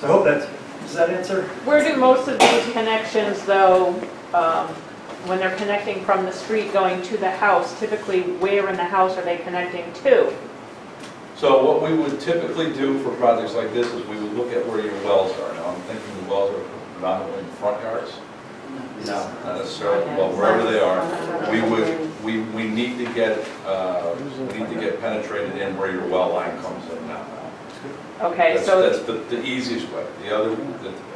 So I hope does that answer? Where do most of these connections, though, when they're connecting from the street going to the house, typically where in the house are they connecting to? So what we would typically do for projects like this is we would look at where your wells are. Now, I'm thinking the wells are predominantly in front yards. No, not necessarily. Well, wherever they are, we need to get penetrated in where your well line comes in now. Okay, That's the easiest way. The other,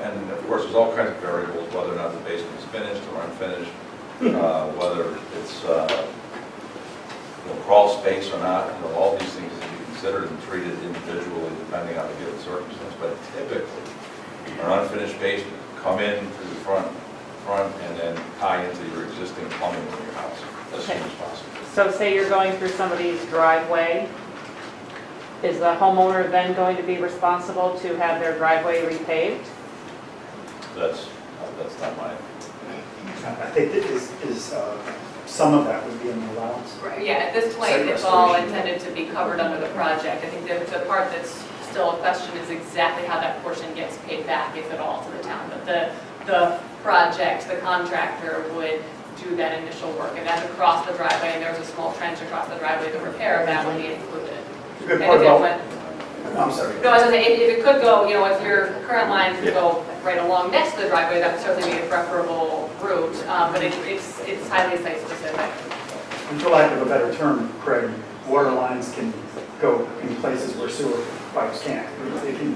and of course, there's all kinds of variables, whether or not the basement is finished or unfinished, whether it's crawl space or not. All these things need to be considered and treated individually depending on the given circumstance. But typically, an unfinished basement, come in through the front, and then tie into your existing plumbing in your house as soon as possible. So say you're going through somebody's driveway, is the homeowner then going to be responsible to have their driveway repaved? That's not my. I think that some of that would be in the allowance. Right, yeah, at this point, it's all intended to be covered under the project. I think the part that's still a question is exactly how that portion gets paid back, if at all, to the town. But the project, the contractor would do that initial work, and that's across the driveway, and there's a small trench across the driveway. The repair of that would be included. The good I'm sorry. No, I was gonna say, if it could go, if your current line could go right along next to the driveway, that would certainly be a preferable route, but it's highly site specific. And for lack of a better term, Craig, water lines can go in places where sewer pipes can't. They can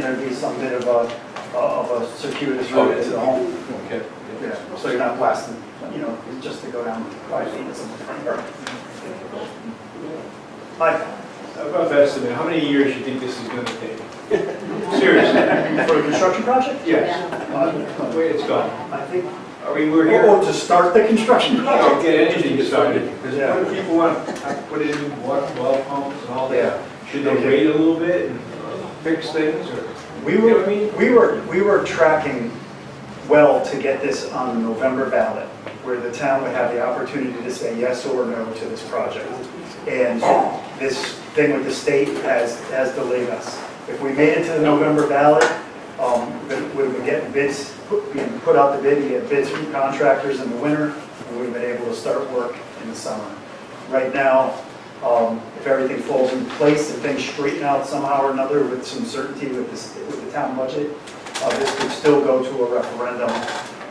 there be some bit of a circuitous route into the home? Okay. Yeah, so you're not blasting, just to go down 5 feet or something. Mike? A rough estimate, how many years do you think this is going to take? Seriously? For a construction project? Yes. The way it's gone. I think. I mean, we're here. Oh, to start the construction project? Get anything started. Because Yeah. what do people want to put in water well pumps and all that? Yeah. Should they wait a little bit and fix things, or? We were tracking well to get this on the November ballot, where the town would have the opportunity to say yes or no to this project. And this thing with the state has delayed us. If we made it to the November ballot, we would get bids, put out the bid, we get bids from contractors in the winter, and we've been able to start work in the summer. Right now, if everything falls in place and things straighten out somehow or another with some certainty with the town budget, this could still go to a referendum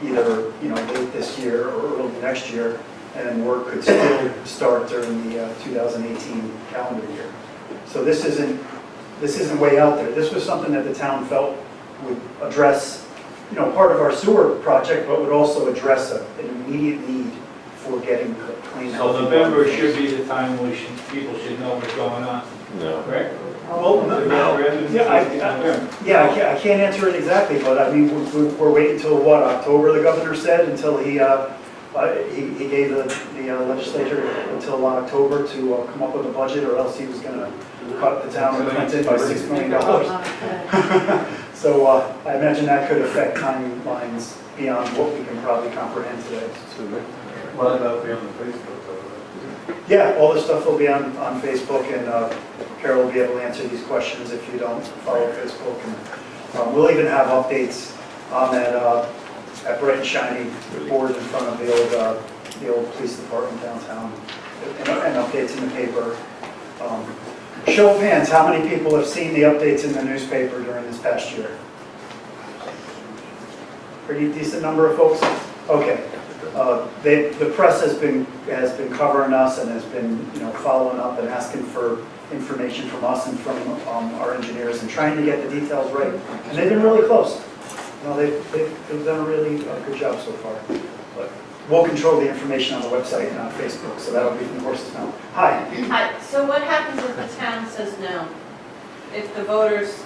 either late this year or early next year, and then work could still start during the 2018 calendar year. So this isn't way out there. This was something that the town felt would address, part of our sewer project, but would also address an immediate need for getting clean. So November should be the time when people should know what's going on. No. Correct? Well, I can't answer it exactly, but I mean, we're waiting until what, October, the governor said, until he gave the legislature until October to come up with a budget, or else he was going to cut the town of Clinton by $6 million. So I imagine that could affect timelines beyond what we can probably comprehend today. Well, that'll be on the Facebook, though. Yeah, all this stuff will be on Facebook, and Carol will be able to answer these questions if you don't follow Facebook. And we'll even have updates on that bright and shiny board in front of the old police department downtown, and updates in the paper. Show of hands, how many people have seen the updates in the newspaper during this past year? Pretty decent number of folks? Okay. The press has been covering us and has been following up and asking for information from us and from our engineers and trying to get the details right. And they've been really close. They've done a really good job so far. But we'll control the information on the website and on Facebook, so that'll be from the horse's mouth. Hi. Hi, so what happens if the town says no? If the voters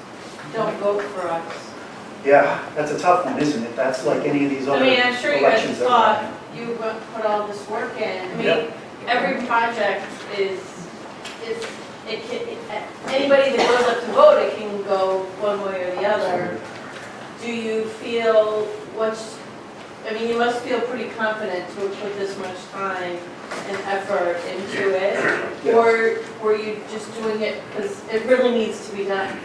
don't vote for us? Yeah, that's a tough one, isn't it? That's like any of these other I mean, I'm sure you guys elections that thought you put all this work in. I mean, Yep. every project anybody that goes up to vote, it can go one way or the other. Do you feel you must feel pretty confident to have put this much time and effort into it? Yeah. Or were you just doing it because it really needs to be done?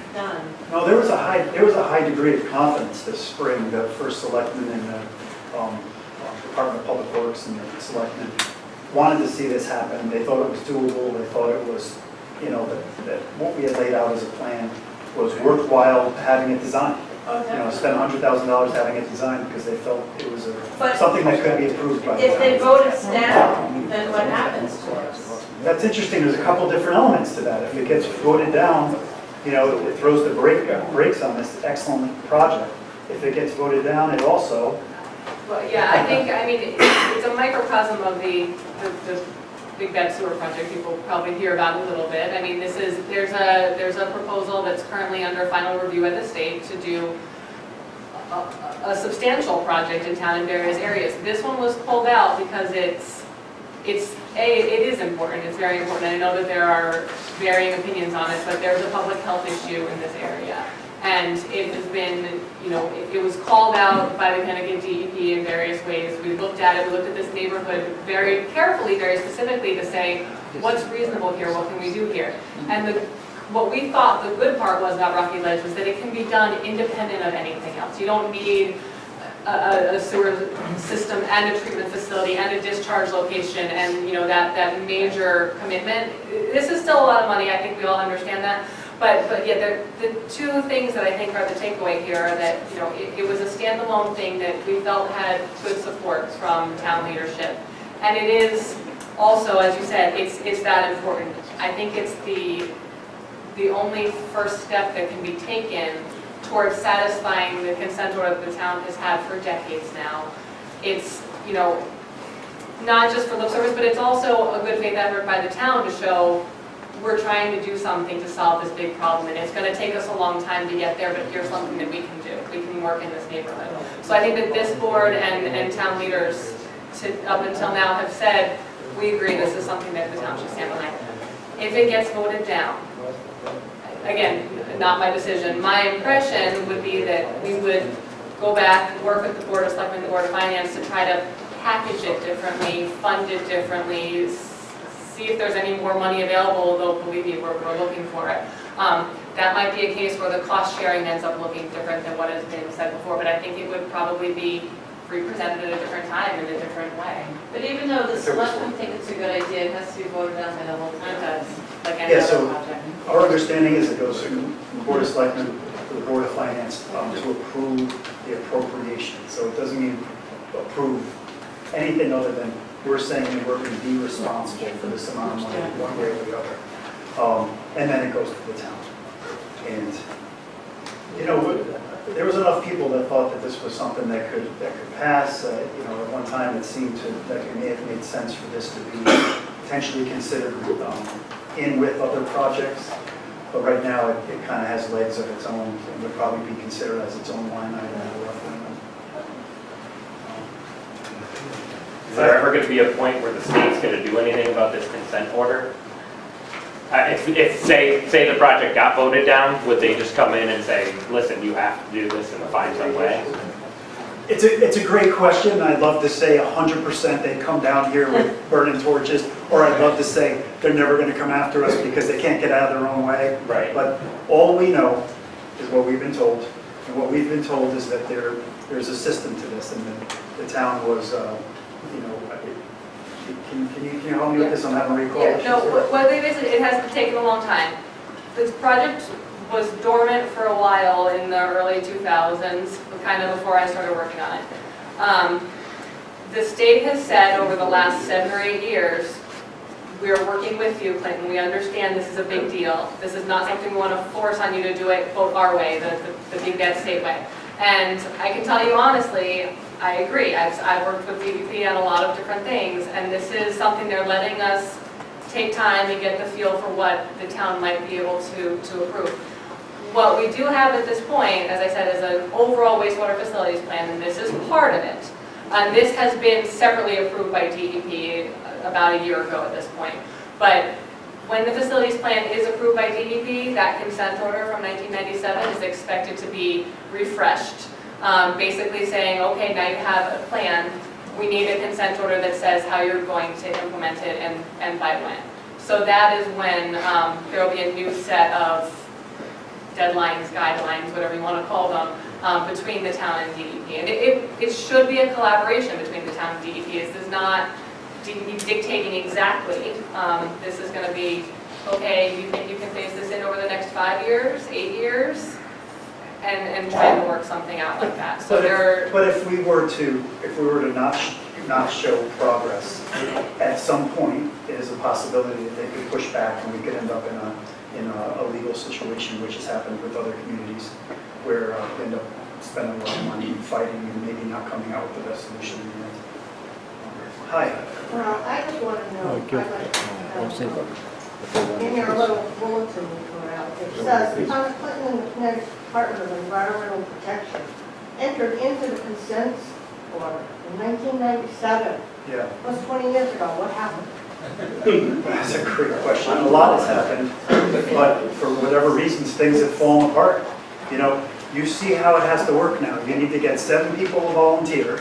No, there was a high degree of confidence this spring. The first selectman and the Department of Public Works and the selectmen wanted to see this happen. They thought it was doable. They thought it was, that what we had laid out as a plan was worthwhile having it designed. Spend $100,000 having it designed because they felt it was something that could be approved by the If they town. vote us down, then what happens to us? That's interesting. There's a couple different elements to that. If it gets voted down, it throws the brakes on this excellent project. If it gets voted down, it also. Well, yeah, it's a microcosm of the Big Bad Sewer project people probably hear about a little bit. I mean, there's a proposal that's currently under final review at the state to do a substantial project in town in various areas. This one was pulled out because it is important, it's very important. I know that there are varying opinions on it, but there's a public health issue in this area. And it has been, it was called out by the Connecticut DEP in various ways. We looked at it, we looked at this neighborhood very carefully, very specifically to say, what's reasonable here, what can we do here? And what we thought the good part was about Rocky Ledge was that it can be done independent of anything else. You don't need a sewer system and a treatment facility and a discharge location and, you know, that major commitment. This is still a lot of money, I think we all understand that. But yeah, the two things that I think are the takeaway here are that, you know, it was a standalone thing that we felt had good support from town leadership. And it is also, as you said, it's that important. I think it's the only first step that can be taken towards satisfying the consent order that the town has had for decades now. It's, you know, not just for lip service, but it's also a good faith effort by the town to show we're trying to do something to solve this big problem, and it's going to take us a long time to get there, but here's something that we can do. We can work in this neighborhood. So I think that this board and town leaders up until now have said, we agree this is something that the town should stand behind. If it gets voted down, again, not my decision, my impression would be that we would go back, work with the Board of Selectmen and the Board of Finance to try to package it differently, fund it differently, see if there's any more money available, though believe me, we're looking for it. That might be a case where the cost sharing ends up looking different than what has been said before, but I think it would probably be represented at a different time in a different way. But even though the selectmen think it's a good idea, it has to be voted on by the whole town. It does, like any Yeah, other so project. our understanding is it goes from the Board of Selectmen to the Board of Finance to approve the appropriation. So it doesn't mean approve anything other than we're saying that we're going to be responsible for this amount of money one way or the other. And then it goes to the town. And, you know, there was enough people that thought that this was something that could pass. You know, at one time it seemed that it may have made sense for this to be potentially considered in with other projects. But right now it kind of has legs of its own and would probably be considered as its own line item. Is there ever going to be a point where the state's going to do anything about this consent order? If say the project got voted down, would they just come in and say, listen, you have to do this and find some way? It's a great question. I'd love to say 100% they'd come down here with burning torches, or I'd love to say they're never going to come after us because they can't get out of their own way. Right. But all we know is what we've been told. And what we've been told is that there's a system to this, and that the town was, you know, can you help me with this? I'm having recall. Yeah, no, what they basically, it has taken a long time. This project was dormant for a while in the early 2000s, kind of before I started working on it. The state has said over the last 7 or 8 years, we are working with you, Clinton. We understand this is a big deal. This is not something we want to force on you to do it, quote, our way, the big bad state way. And I can tell you honestly, I agree. I've worked with DVP on a lot of different things, and this is something they're letting us take time and get the feel for what the town might be able to approve. What we do have at this point, as I said, is an overall wastewater facilities plan, and this is part of it. And this has been separately approved by DEP about a year ago at this point. But when the facilities plan is approved by DEP, that consent order from 1997 is expected to be refreshed. Basically saying, okay, now you have a plan. We need a consent order that says how you're going to implement it and by when. So that is when there will be a new set of deadlines, guidelines, whatever you want to call them, between the town and DEP. And it should be a collaboration between the town and DEP. This is not DEP dictating exactly. This is going to be, okay, you think you can phase this in over the next 5 years, 8 years? And trying to work something out like that. So but if we were to not show progress, at some point, it is a possibility that they could push back and we could end up in a legal situation, which has happened with other communities, where we end up spending a lot of money fighting and maybe not coming out with the best solution in the end. Hi. Well, I just want to know, in your little bulletin you put out, it says, Thomas Clinton and the Connecticut Department of Environmental Protection entered into the consent order in 1997. Yeah. That's 20 years ago. What happened? That's a great question. A lot has happened, but for whatever reasons, things have fallen apart. You know, you see how it has to work now. You need to get 7 people to volunteer.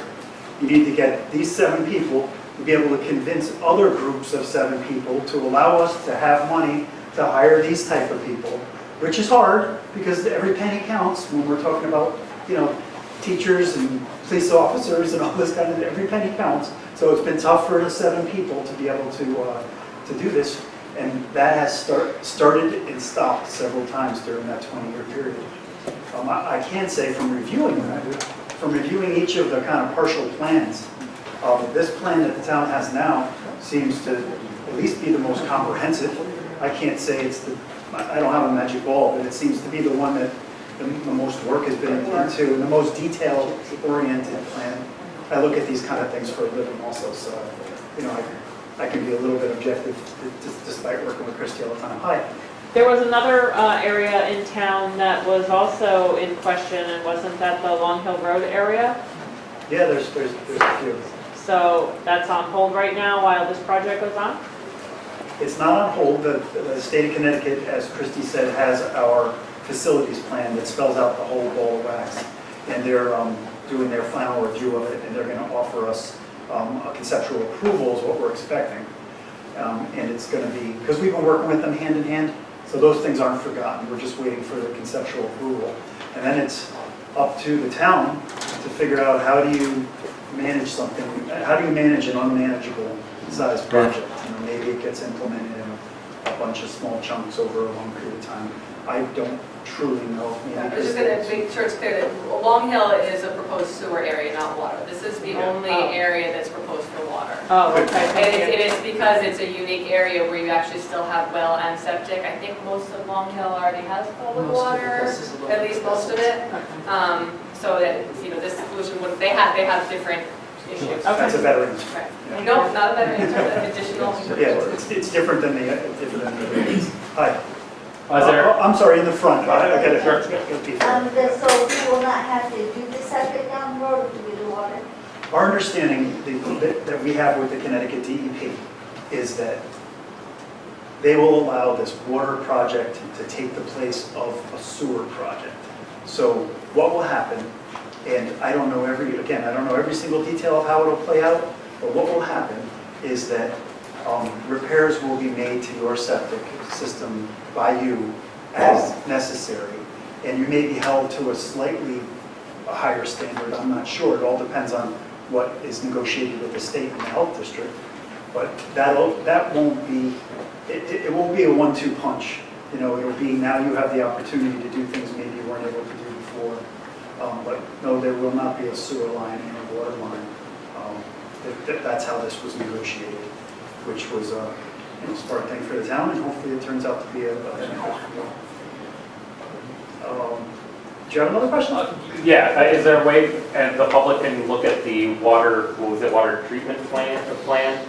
You need to get these 7 people to be able to convince other groups of 7 people to allow us to have money to hire these type of people, which is hard because every penny counts when we're talking about, you know, teachers and police officers and all this kind of, every penny counts. So it's been tough for the 7 people to be able to do this. And that has started and stopped several times during that 20-year period. I can say from reviewing that, from reviewing each of the kind of partial plans, this plan that the town has now seems to at least be the most comprehensive. I can't say it's the, I don't have a magic ball, but it seems to be the one that the most work has been into, and the most detail-oriented plan. I look at these kind of things for a living also, so, you know, I can be a little bit objective despite working with Christy all the time. Hi. There was another area in town that was also in question, and wasn't that the Long Hill Road area? Yeah, there's a few. So that's on hold right now while this project goes on? It's not on hold. The state of Connecticut, as Christy said, has our facilities plan that spells out the whole ball of wax. And they're doing their final review of it, and they're going to offer us a conceptual approval is what we're expecting. And it's going to be, because we've been working with them hand in hand, so those things aren't forgotten. We're just waiting for the conceptual approval. And then it's up to the town to figure out how do you manage something, how do you manage an unmanageable size project? You know, maybe it gets implemented in a bunch of small chunks over a long period of time. I don't truly know. I'm just going to make sure it's clear that Long Hill is a proposed sewer area, not water. This is the only area that's proposed for water. Oh, okay. And it is because it's a unique area where you actually still have well and septic. I think most of Long Hill already has public water, at least most of it. So that, you know, this solution would, they have different issues. That's a better answer. Right. Yeah. No, not a better answer, an additional. Yeah, it's different than the other ones. Hi. Is there, I'm sorry, in the front. I got it. So we will not have to do the septic down the road, or do we do water? Our understanding that we have with the Connecticut DEP is that they will allow this water project to take the place of a sewer project. So what will happen, and I don't know every single detail of how it'll play out, but what will happen is that repairs will be made to your septic system by you as necessary, and you may be held to a slightly higher standard. I'm not sure. It all depends on what is negotiated with the state and the health district. But that won't be. It won't be a 1-2 punch. You know, it'll be now you have the opportunity to do things maybe you weren't able to do before. But no, there will not be a sewer line and a water line. That's how this was negotiated, which was a smart thing for the town, and hopefully it turns out to be a beneficial. Do you have another question? yeah, is there a way, and the public can look at the water, what was it, water treatment plan,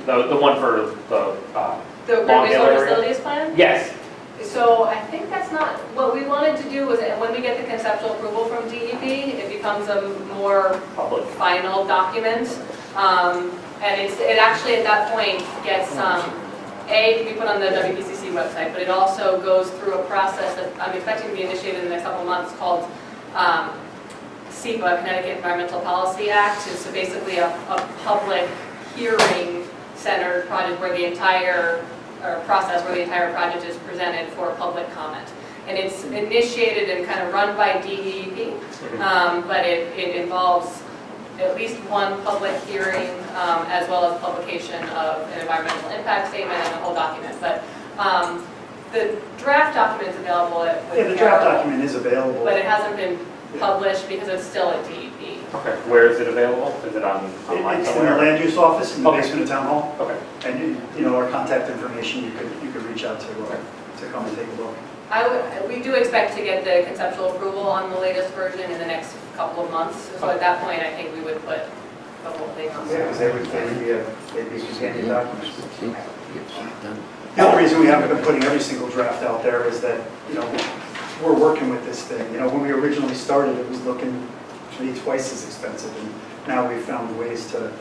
the one for the Long Hill wastewater area? facilities plan? Yes. So I think that's not, what we wanted to do was, when we get the conceptual approval from DEP, it becomes a more Public. final document. And it actually at that point gets, can be put on the WPCC website, but it also goes through a process that I'm expecting to be initiated in the next couple of months called SEPA, Connecticut Environmental Policy Act. It's basically a public hearing-centered project where the entire project is presented for public comment. And it's initiated and kind of run by DEP, but it involves at least one public hearing as well as publication of an environmental impact statement and a whole document. But the draft document is available at The draft document is available. but it hasn't been published because it's still at DEP. Okay, where is it available? Is it online It's in the somewhere? land use office in the Okay. basement of town hall. Okay. And you know, our contact information, you could reach out to come and take a look. We do expect to get the conceptual approval on the latest version in the next couple of months. So at that point, I think we would put the whole thing on. Yeah, because they'd be companion documents. The other reason we haven't been putting every single draft out there is that, you know, we're working with this thing. You know, when we originally started, it was looking to be twice as expensive, and now we've found ways to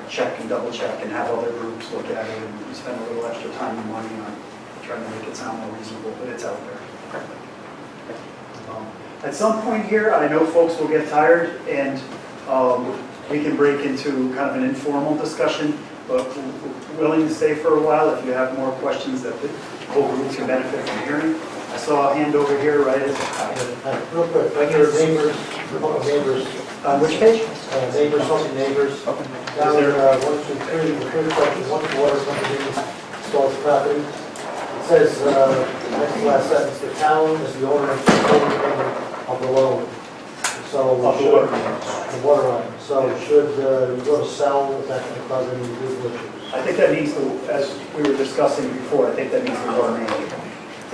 check and double check and have other groups look at it and spend a little extra time and money on trying to make it sound more reasonable, but it's out there. At some point here, I know folks will get tired, and we can break into kind of an informal discussion, but we're willing to stay for a while if you have more questions that the whole group can benefit from hearing. I saw a hand over here, right? Real quick, I get a neighbor Neighbors, On which page? neighbors, helping neighbors. Down there, 1 through 3, the third section, once the water company installs the property. It says, next to last sentence, the town is the owner and controlling payment of the loan. So, Of the water line. the water line. So should you go to sell, is that going to cause any legal issues? I think that needs to, as we were discussing before, I think that needs the water main.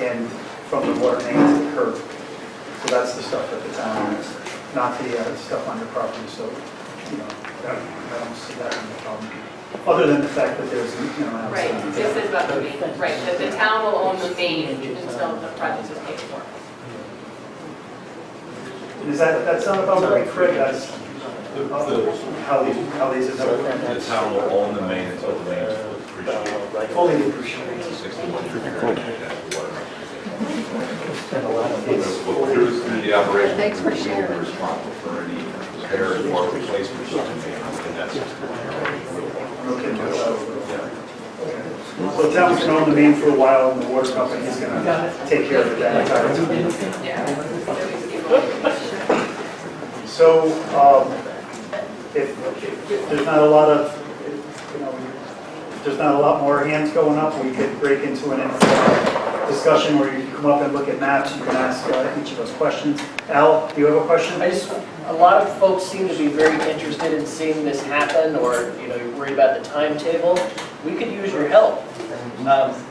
And from the water main to the curb. So that's the stuff that the town owns, not the stuff on your property. So, you know, I don't see that as a problem. Other than the fact that there's, you know. Right, this is about the main, right, that the town will own the main until the project is paid for. Is that sound about right, Craig? That's how these are done. The town will own the main until the main is appreciated. Fully depreciated. It's a 61-year through the operation. Thanks for we will sharing. be responsible for any repairs or replacements of the main, and that's 61 So the town can own the main for a while, and the water company is going to take care of that entire time. Yeah. So, if there's not a lot of, you know, if there's not a lot more hands going up, we could break into an informal discussion where you can come up and look at maps, you can ask each of us questions. Al, do you have a question? A lot of folks seem to be very interested in seeing this happen, or, you know, you're worried about the timetable. We could use your help.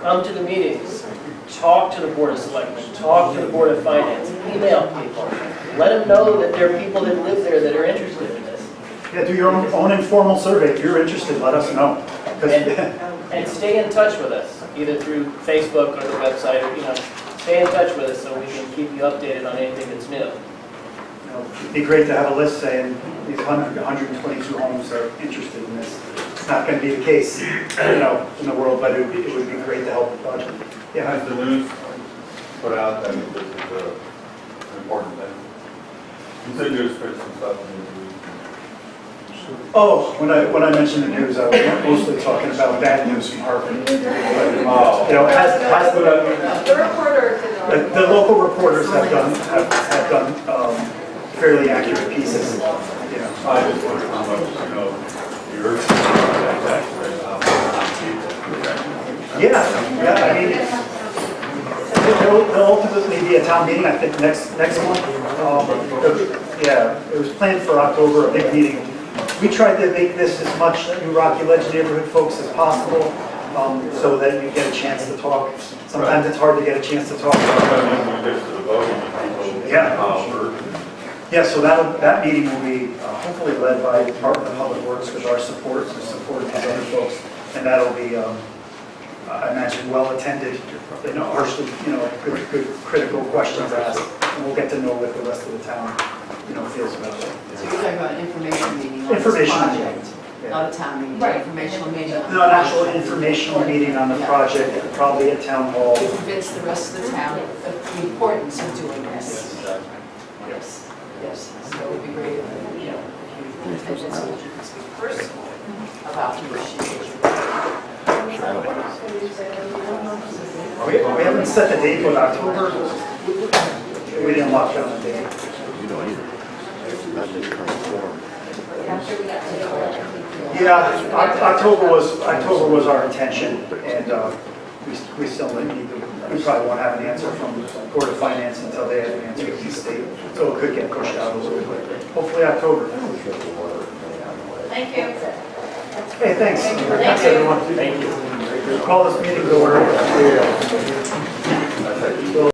Come to the meetings, talk to the Board of Selectmen, talk to the Board of Finance, email people. Let them know that there are people that live there that are interested in this. Yeah, do your own informal survey. If you're interested, let us know. And stay in touch with us, either through Facebook or the website, or, you know, stay in touch with us so we can keep you updated on anything that's new. It'd be great to have a list saying these 122 homes are interested in this. It's not going to be the case, you know, in the world, but it would be great to help the project. Yeah. Has the news put out that this is an important thing? You said there's some stuff in the news. Oh, when I mentioned the news, I was mostly talking about bad news from Harvard. But, you know, the local reporters have done fairly accurate pieces. You know. I just wondered how much, you know, you heard about that tax rate, Yeah, I mean, there'll ultimately be a town meeting, I think, next month. Yeah, it was planned for October, a big meeting. We tried to make this as much New Rocky Ledge neighborhood folks as possible, so that you get a chance to talk. Sometimes it's hard to get a chance to talk. Yeah, so that meeting will be hopefully led by the Department of Public Works with our support of these other folks. And that'll be, I imagine, well attended, you know, harshly, you know, good critical questions asked. And we'll get to know what the rest of the town, you know, feels about it. So you're talking about an information meeting on this Information project? meeting. Not a town meeting, Right. informational meeting. on No, an the actual project. informational meeting on the project, probably at town hall. To convince the rest of the town of the importance of doing this. Yes, yes. So it would be great if, you know, if you attended so that you could speak personally about the issue. We haven't set the date, but October, we didn't lock down the date. You don't either. Not in this current form. Yeah, October was our intention, and we still need to, we probably won't have an answer from the Board of Finance until they have an answer from the state, so it could get pushed out a little bit. Hopefully October. Thank you. Hey, thanks. Thank you. Thanks, everyone. Thank you. Call this meeting to order.